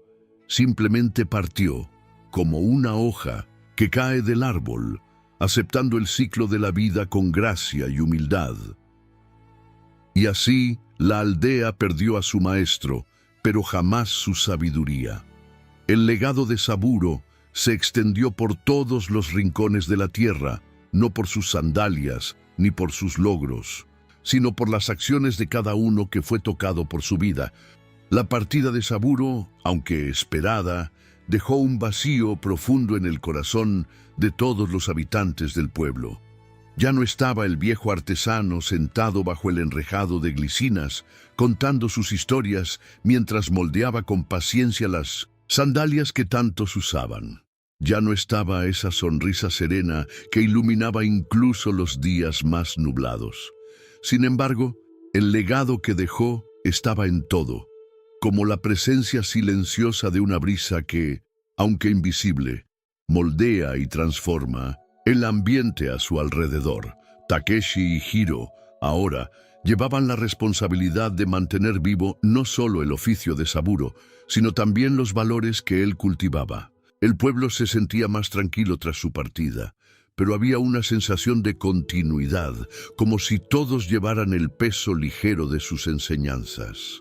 Simplemente partió, como una hoja que cae del árbol, aceptando el ciclo de la vida con gracia y humildad. Y así, la aldea perdió a su maestro, pero jamás su sabiduría. El legado de Saburo se extendió por todos los rincones de la tierra, no por sus sandalias ni por sus logros, sino por las acciones de cada uno que fue tocado por su vida. La partida de Saburo, aunque esperada, dejó un vacío profundo en el corazón de todos los habitantes del pueblo. Ya no estaba el viejo artesano sentado bajo el enrejado de glicinas, contando sus historias mientras moldeaba con paciencia las sandalias que tantos usaban. Ya no estaba esa sonrisa serena que iluminaba incluso los días más nublados. Sin embargo, el legado que dejó estaba en todo, como la presencia silenciosa de una brisa que, aunque invisible, moldea y transforma el ambiente a su alrededor. Takeshi y Hiro, ahora, llevaban la responsabilidad de mantener vivo no solo el oficio de Saburo, sino también los valores que él cultivaba. El pueblo se sentía más tranquilo tras su partida, pero había una sensación de continuidad, como si todos llevaran el peso ligero de sus enseñanzas.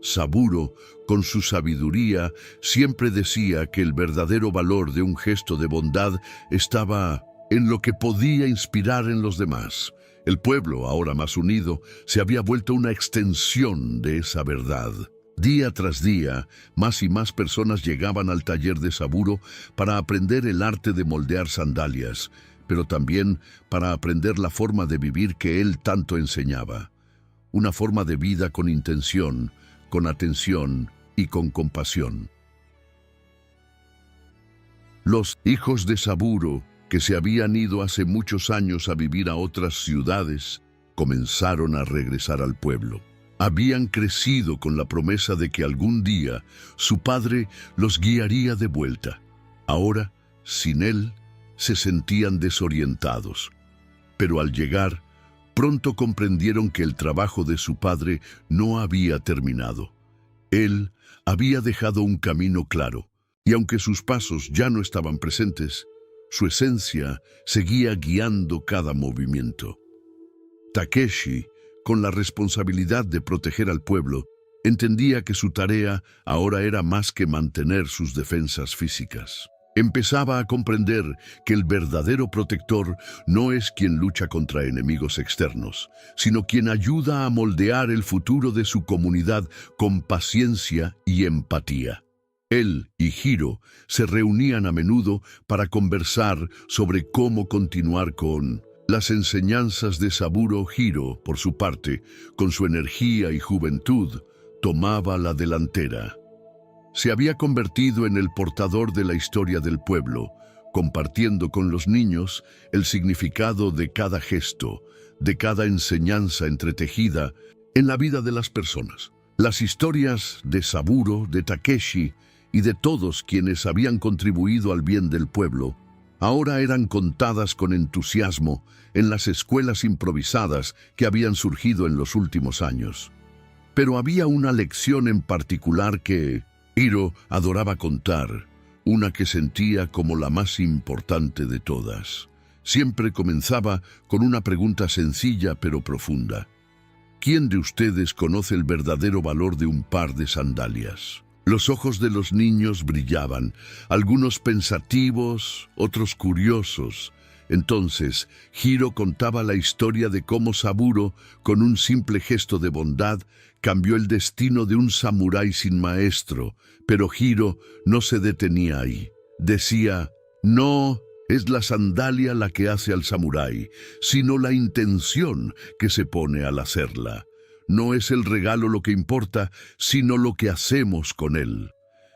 Saburo, con su sabiduría, siempre decía que el verdadero valor de un gesto de bondad estaba en lo que podía inspirar en los demás. El pueblo, ahora más unido, se había vuelto una extensión de esa verdad. Día tras día, más y más personas llegaban al taller de Saburo para aprender el arte de moldear sandalias, pero también para aprender la forma de vivir que él tanto enseñaba. Una forma de vida con intención, con atención y con compasión. Los hijos de Saburo, que se habían ido hace muchos años a vivir a otras ciudades, comenzaron a regresar al pueblo. Habían crecido con la promesa de que algún día su padre los guiaría de vuelta. Ahora, sin él, se sentían desorientados. Pero al llegar, pronto comprendieron que el trabajo de su padre no había terminado. Él había dejado un camino claro, y aunque sus pasos ya no estaban presentes, Su esencia seguía guiando cada movimiento. Takeshi, con la responsabilidad de proteger al pueblo, entendía que su tarea ahora era más que mantener sus defensas físicas. Empezaba a comprender que el verdadero protector no es quien lucha contra enemigos externos, sino quien ayuda a moldear el futuro de su comunidad con paciencia y empatía. Él y Hiro se reunían a menudo para conversar sobre cómo continuar con las enseñanzas de Saburo. Hiro, por su parte, con su energía y juventud, tomaba la delantera. Se había convertido en el portador de la historia del pueblo, compartiendo con los niños el significado de cada gesto, de cada enseñanza entretejida en la vida de las personas. Las historias de Saburo, de Takeshi y de todos quienes habían contribuido al bien del pueblo, ahora eran contadas con entusiasmo en las escuelas improvisadas que habían surgido en los últimos años. Pero había una lección en particular que Hiro adoraba contar, una que sentía como la más importante de todas. Siempre comenzaba con una pregunta sencilla pero profunda. ¿Quién de ustedes conoce el verdadero valor de un par de sandalias? Los ojos de los niños brillaban, algunos pensativos, otros curiosos. Entonces, Hiro contaba la historia de cómo Saburo, con un simple gesto de bondad, cambió el destino de un samurái sin maestro, pero Hiro no se detenía ahí. Decía, no es la sandalia la que hace al samurái, sino la intención que se pone al hacerla. No es el regalo lo que importa, sino lo que hacemos con él.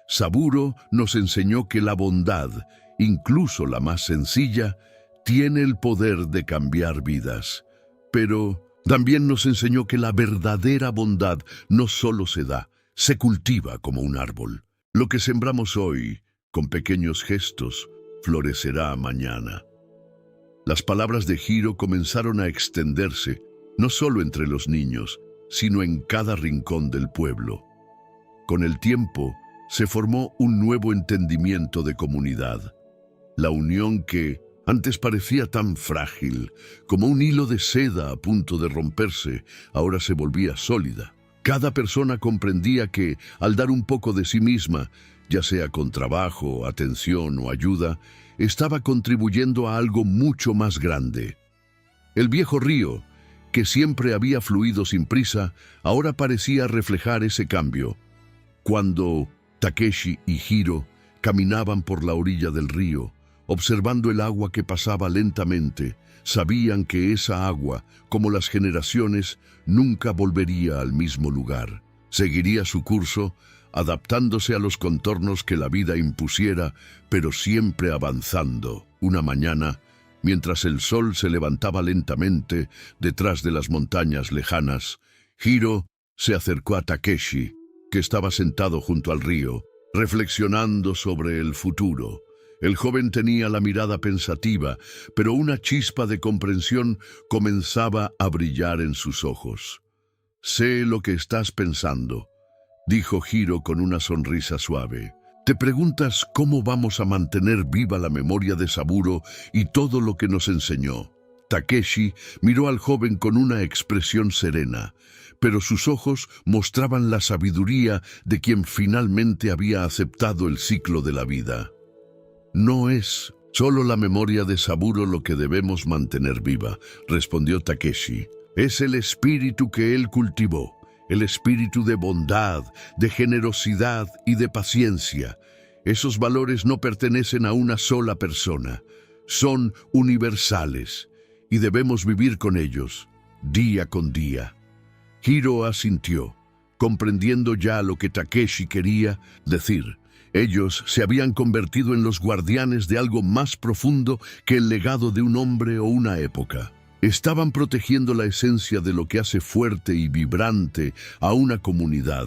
Saburo nos enseñó que la bondad, incluso la más sencilla, tiene el poder de cambiar vidas. Pero también nos enseñó que la verdadera bondad no solo se da, se cultiva como un árbol. Lo que sembramos hoy, con pequeños gestos, florecerá mañana. Las palabras de Hiro comenzaron a extenderse, no solo entre los niños, sino en cada rincón del pueblo. Con el tiempo, se formó un nuevo entendimiento de comunidad. La unión que antes parecía tan frágil, como un hilo de seda a punto de romperse, ahora se volvía sólida. Cada persona comprendía que, al dar un poco de sí misma, ya sea con trabajo, atención o ayuda, estaba contribuyendo a algo mucho más grande. El viejo río, que siempre había fluido sin prisa, ahora parecía reflejar ese cambio. Cuando Takeshi y Hiro caminaban por la orilla del río, observando el agua que pasaba lentamente, sabían que esa agua, como las generaciones, nunca volvería al mismo lugar. Seguiría su curso, adaptándose a los contornos que la vida impusiera, pero siempre avanzando. Una mañana, mientras el sol se levantaba lentamente detrás de las montañas lejanas, Hiro se acercó a Takeshi, que estaba sentado junto al río, reflexionando sobre el futuro. El joven tenía la mirada pensativa, pero una chispa de comprensión comenzaba a brillar en sus ojos. «Sé lo que estás pensando», dijo Hiro con una sonrisa suave. «Te preguntas cómo vamos a mantener viva la memoria de Saburo y todo lo que nos enseñó». Takeshi miró al joven con una expresión serena, pero sus ojos mostraban la sabiduría de quien finalmente había aceptado el ciclo de la vida. «No es solo la memoria de Saburo lo que debemos mantener viva», respondió Takeshi. «Es el espíritu que él cultivó, el espíritu de bondad, de generosidad y de paciencia. Esos valores no pertenecen a una sola persona, son universales y debemos vivir con ellos, día con día». Hiro asintió, comprendiendo ya lo que Takeshi quería decir. Ellos se habían convertido en los guardianes de algo más profundo que el legado de un hombre o una época. Estaban protegiendo la esencia de lo que hace fuerte y vibrante a una comunidad.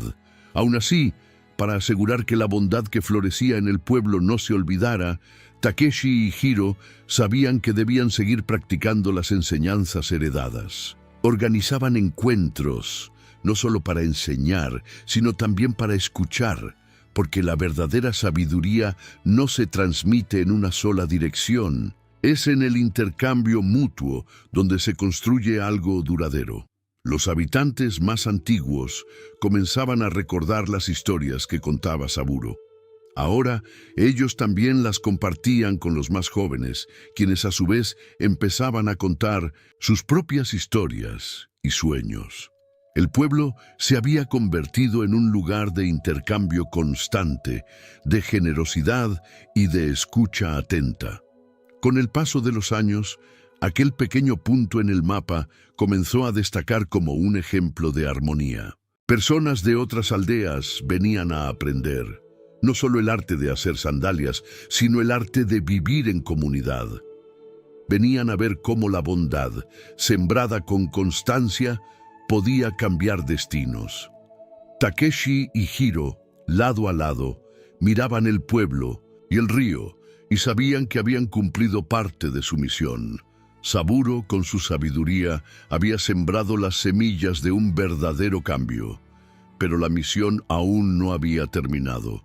Aún así, para asegurar que la bondad que florecía en el pueblo no se olvidara, Takeshi y Hiro sabían que debían seguir practicando las enseñanzas heredadas. Organizaban encuentros, no solo para enseñar, sino también para escuchar, porque la verdadera sabiduría no se transmite en una sola dirección. Es en el intercambio mutuo donde se construye algo duradero. Los habitantes más antiguos comenzaban a recordar las historias que contaba Saburo. Ahora, ellos también las compartían con los más jóvenes, quienes a su vez empezaban a contar sus propias historias y sueños. El pueblo se había convertido en un lugar de intercambio constante, de generosidad y de escucha atenta. Con el paso de los años, aquel pequeño punto en el mapa comenzó a destacar como un ejemplo de armonía. Personas de otras aldeas venían a aprender, no solo el arte de hacer sandalias, sino el arte de vivir en comunidad. Venían a ver cómo la bondad, sembrada con constancia, podía cambiar destinos. Takeshi y Hiro, lado a lado, miraban el pueblo y el río y sabían que habían cumplido parte de su misión. Saburo, con su sabiduría, había sembrado las semillas de un verdadero cambio, pero la misión aún no había terminado.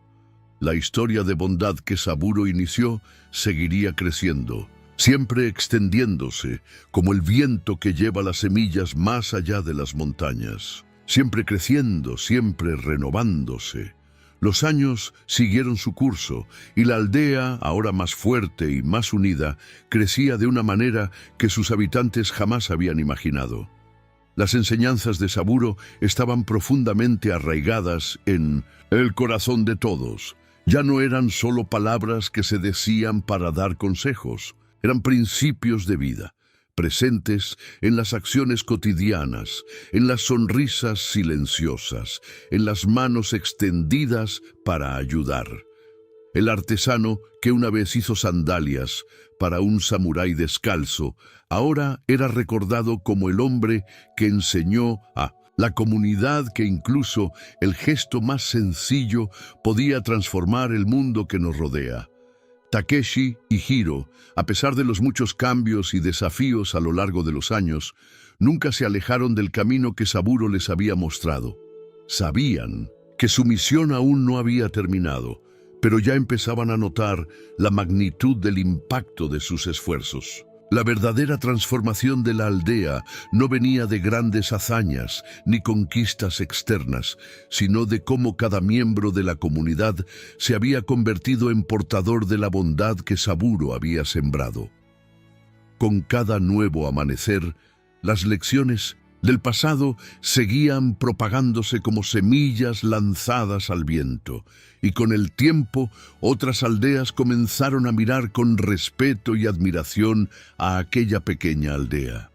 La historia de bondad que Saburo inició seguiría creciendo, siempre extendiéndose, como el viento que lleva las semillas más allá de las montañas, siempre creciendo, siempre renovándose. Los años siguieron su curso y la aldea, ahora más fuerte y más unida, crecía de una manera que sus habitantes jamás habían imaginado. Las enseñanzas de Saburo estaban profundamente arraigadas en el corazón de todos. Ya no eran solo palabras que se decían para dar consejos, eran principios de vida, presentes en las acciones cotidianas, en las sonrisas silenciosas, en las manos extendidas para ayudar. El artesano que una vez hizo sandalias para un samurái descalzo, ahora era recordado como el hombre que enseñó a la comunidad que incluso el gesto más sencillo podía transformar el mundo que nos rodea. Takeshi y Hiro, a pesar de los muchos cambios y desafíos a lo largo de los años, nunca se alejaron del camino que Saburo les había mostrado. Sabían que su misión aún no había terminado, pero ya empezaban a notar la magnitud del impacto de sus esfuerzos. La verdadera transformación de la aldea no venía de grandes hazañas ni conquistas externas, sino de cómo cada miembro de la comunidad se había convertido en portador de la bondad que Saburo había sembrado. Con cada nuevo amanecer, las lecciones del pasado seguían propagándose como semillas lanzadas al viento, y con el tiempo otras aldeas comenzaron a mirar con respeto y admiración a aquella pequeña aldea.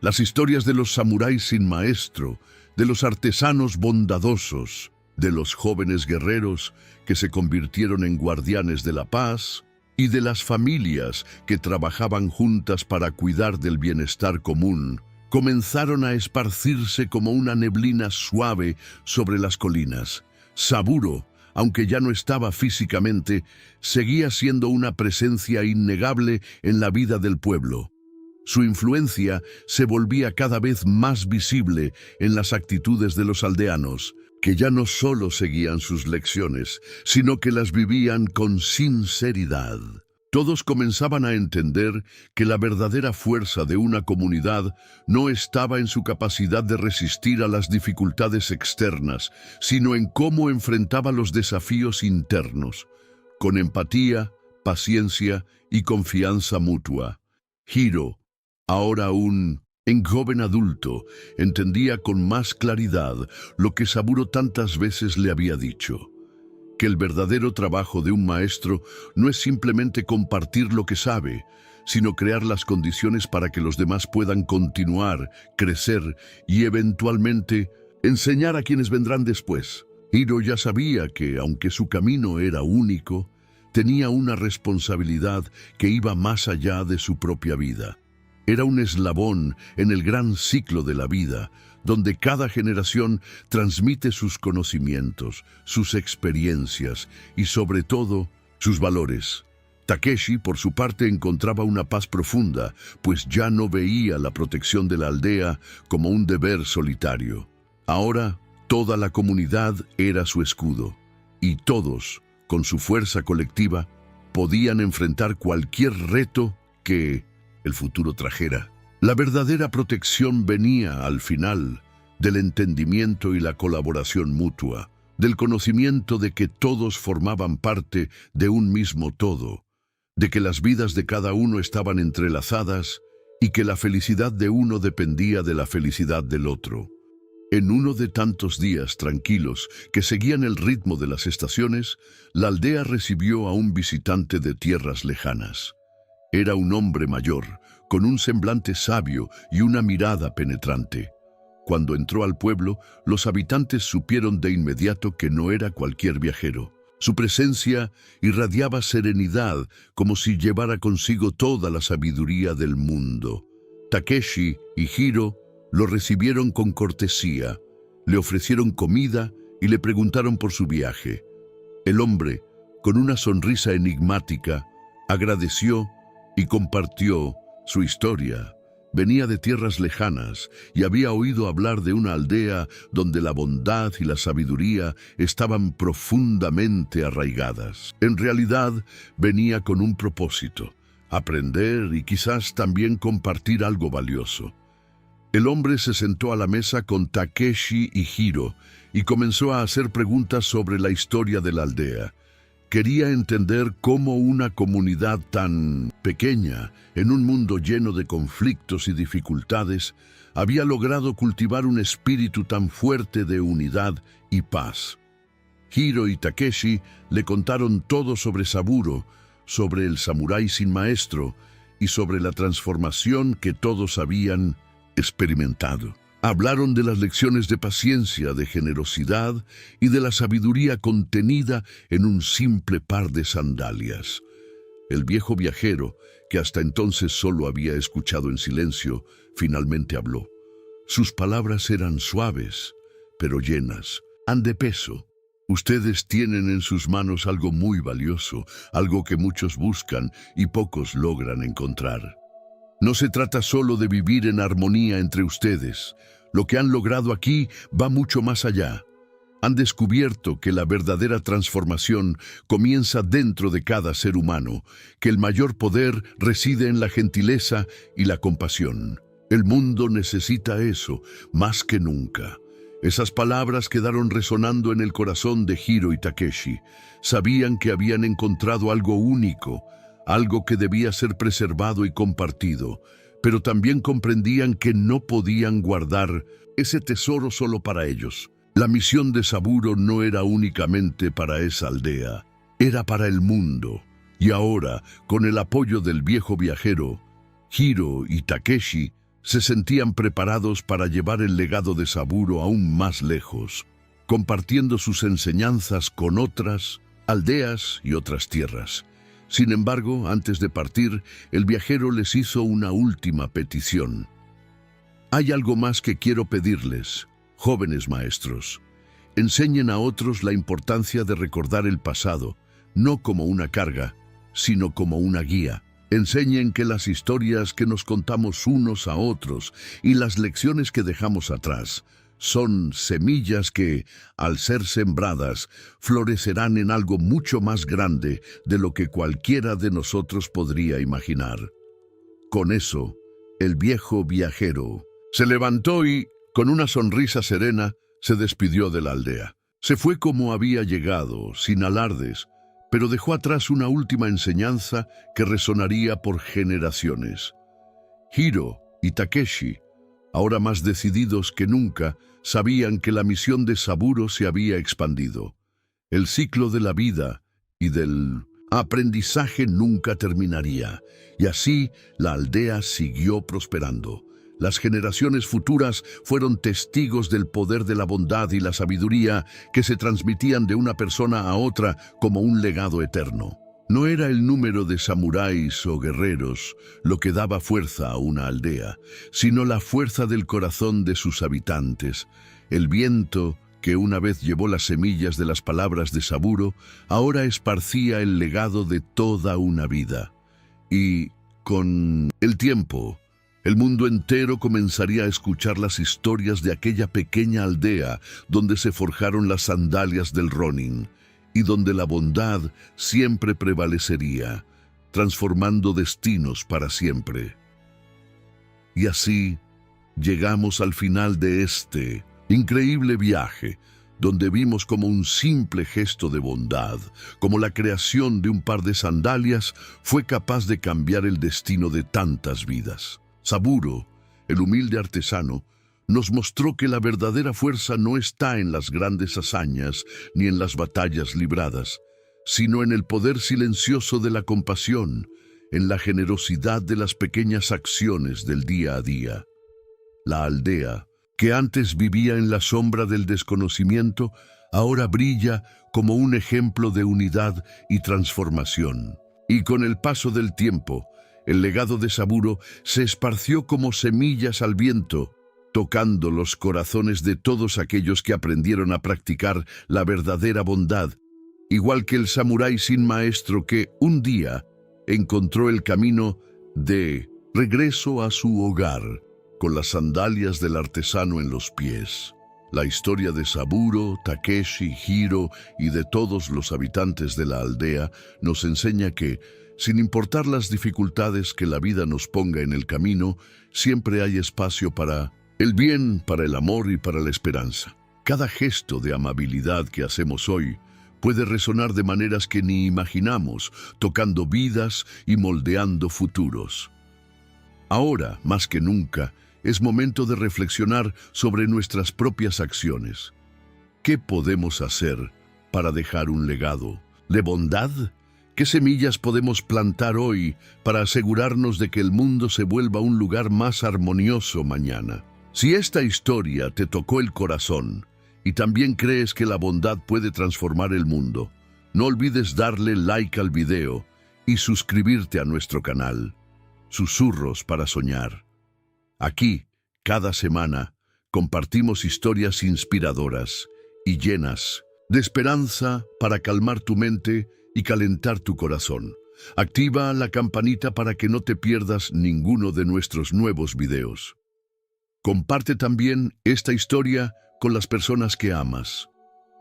Las historias de los samuráis sin maestro, de los artesanos bondadosos, de los jóvenes guerreros que se convirtieron en guardianes de la paz, y de las familias que trabajaban juntas para cuidar del bienestar común, comenzaron a esparcirse como una neblina suave sobre las colinas. Saburo, aunque ya no estaba físicamente, seguía siendo una presencia innegable en la vida del pueblo. Su influencia se volvía cada vez más visible en las actitudes de los aldeanos, que ya no solo seguían sus lecciones, sino que las vivían con sinceridad. Todos comenzaban a entender que la verdadera fuerza de una comunidad no estaba en su capacidad de resistir a las dificultades externas, sino en cómo enfrentaba los desafíos internos, con empatía, paciencia y confianza mutua. Hiro, ahora un joven adulto, entendía con más claridad lo que Saburo tantas veces le había dicho: que el verdadero trabajo de un maestro no es simplemente compartir lo que sabe, sino crear las condiciones para que los demás puedan continuar, crecer y eventualmente enseñar a quienes vendrán después. Hiro ya sabía que, aunque su camino era único, tenía una responsabilidad que iba más allá de su propia vida. Era un eslabón en el gran ciclo de la vida, donde cada generación transmite sus conocimientos, sus experiencias y, sobre todo, sus valores. Takeshi, por su parte, encontraba una paz profunda, pues ya no veía la protección de la aldea como un deber solitario. Ahora, toda la comunidad era su escudo. y todos, con su fuerza colectiva, podían enfrentar cualquier reto que el futuro trajera. La verdadera protección venía, al final, del entendimiento y la colaboración mutua, del conocimiento de que todos formaban parte de un mismo todo, de que las vidas de cada uno estaban entrelazadas y que la felicidad de uno dependía de la felicidad del otro. En uno de tantos días tranquilos que seguían el ritmo de las estaciones, la aldea recibió a un visitante de tierras lejanas. Era un hombre mayor, con un semblante sabio y una mirada penetrante. Cuando entró al pueblo, los habitantes supieron de inmediato que no era cualquier viajero. Su presencia irradiaba serenidad, como si llevara consigo toda la sabiduría del mundo. Takeshi y Hiro lo recibieron con cortesía, le ofrecieron comida y le preguntaron por su viaje. El hombre, con una sonrisa enigmática, agradeció y compartió su historia. Venía de tierras lejanas y había oído hablar de una aldea donde la bondad y la sabiduría estaban profundamente arraigadas. En realidad, venía con un propósito: aprender y quizás también compartir algo valioso. El hombre se sentó a la mesa con Takeshi y Hiro y comenzó a hacer preguntas sobre la historia de la aldea. Quería entender cómo una comunidad tan pequeña, en un mundo lleno de conflictos y dificultades, había logrado cultivar un espíritu tan fuerte de unidad y paz. Hiro y Takeshi le contaron todo sobre Saburo, sobre el samurái sin maestro y sobre la transformación que todos habían experimentado. Hablaron de las lecciones de paciencia, de generosidad y de la sabiduría contenida en un simple par de sandalias. El viejo viajero, que hasta entonces solo había escuchado en silencio, finalmente habló. Sus palabras eran suaves, pero llenas, de peso. Ustedes tienen en sus manos algo muy valioso, algo que muchos buscan y pocos logran encontrar. No se trata solo de vivir en armonía entre ustedes. Lo que han logrado aquí va mucho más allá. Han descubierto que la verdadera transformación comienza dentro de cada ser humano, que el mayor poder reside en la gentileza y la compasión. El mundo necesita eso más que nunca. Esas palabras quedaron resonando en el corazón de Hiro y Takeshi. Sabían que habían encontrado algo único, algo que debía ser preservado y compartido, pero también comprendían que no podían guardar ese tesoro solo para ellos. La misión de Saburo no era únicamente para esa aldea, era para el mundo. Y ahora, con el apoyo del viejo viajero, Hiro y Takeshi se sentían preparados para llevar el legado de Saburo aún más lejos, compartiendo sus enseñanzas con otras aldeas y otras tierras. Sin embargo, antes de partir, el viajero les hizo una última petición. Hay algo más que quiero pedirles, jóvenes maestros. Enseñen a otros la importancia de recordar el pasado, no como una carga, sino como una guía. Enseñen que las historias que nos contamos unos a otros y las lecciones que dejamos atrás son semillas que, al ser sembradas, florecerán en algo mucho más grande de lo que cualquiera de nosotros podría imaginar. Con eso, el viejo viajero se levantó y, con una sonrisa serena, se despidió de la aldea. Se fue como había llegado, sin alardes, pero dejó atrás una última enseñanza que resonaría por generaciones. Hiro y Takeshi, ahora más decididos que nunca, sabían que la misión de Saburo se había expandido. El ciclo de la vida y del aprendizaje nunca terminaría, y así la aldea siguió prosperando. Las generaciones futuras fueron testigos del poder de la bondad y la sabiduría que se transmitían de una persona a otra como un legado eterno. No era el número de samuráis o guerreros lo que daba fuerza a una aldea, sino la fuerza del corazón de sus habitantes. El viento, que una vez llevó las semillas de las palabras de Saburo, ahora esparcía el legado de toda una vida. Y, con el tiempo, el mundo entero comenzaría a escuchar las historias de aquella pequeña aldea donde se forjaron las sandalias del Ronin. y donde la bondad siempre prevalecería, transformando destinos para siempre. Y así llegamos al final de este increíble viaje, donde vimos como un simple gesto de bondad, como la creación de un par de sandalias, fue capaz de cambiar el destino de tantas vidas. Saburo, el humilde artesano, nos mostró que la verdadera fuerza no está en las grandes hazañas ni en las batallas libradas, sino en el poder silencioso de la compasión, en la generosidad de las pequeñas acciones del día a día. La aldea, que antes vivía en la sombra del desconocimiento, ahora brilla como un ejemplo de unidad y transformación. Y con el paso del tiempo, el legado de Saburo se esparció como semillas al viento, tocando los corazones de todos aquellos que aprendieron a practicar la verdadera bondad, igual que el samurái sin maestro que un día encontró el camino de regreso a su hogar, con las sandalias del artesano en los pies. La historia de Saburo, Takeshi, Hiro y de todos los habitantes de la aldea nos enseña que, sin importar las dificultades que la vida nos ponga en el camino, siempre hay espacio para el bien, para el amor y para la esperanza. Cada gesto de amabilidad que hacemos hoy puede resonar de maneras que ni imaginamos, tocando vidas y moldeando futuros. Ahora, más que nunca, es momento de reflexionar sobre nuestras propias acciones. ¿Qué podemos hacer para dejar un legado de bondad? ¿Qué semillas podemos plantar hoy para asegurarnos de que el mundo se vuelva un lugar más armonioso mañana? Si esta historia te tocó el corazón y también crees que la bondad puede transformar el mundo, no olvides darle like al video y suscribirte a nuestro canal. Susurros para soñar. Aquí, cada semana, compartimos historias inspiradoras y llenas de esperanza para calmar tu mente y calentar tu corazón. Activa la campanita para que no te pierdas ninguno de nuestros nuevos videos. Comparte también esta historia con las personas que amas.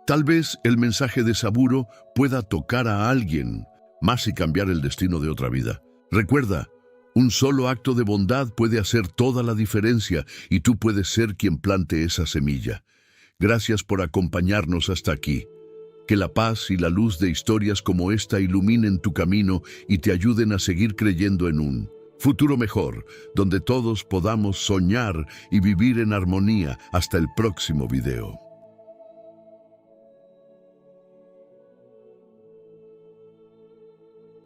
Tal vez el mensaje de Saburo pueda tocar a alguien más y cambiar el destino de otra vida. Recuerda, un solo acto de bondad puede hacer toda la diferencia y tú puedes ser quien plante esa semilla. Gracias por acompañarnos hasta aquí. Que la paz y la luz de historias como esta iluminen tu camino y te ayuden a seguir creyendo en un futuro mejor, donde todos podamos soñar y vivir en armonía. Hasta el próximo video.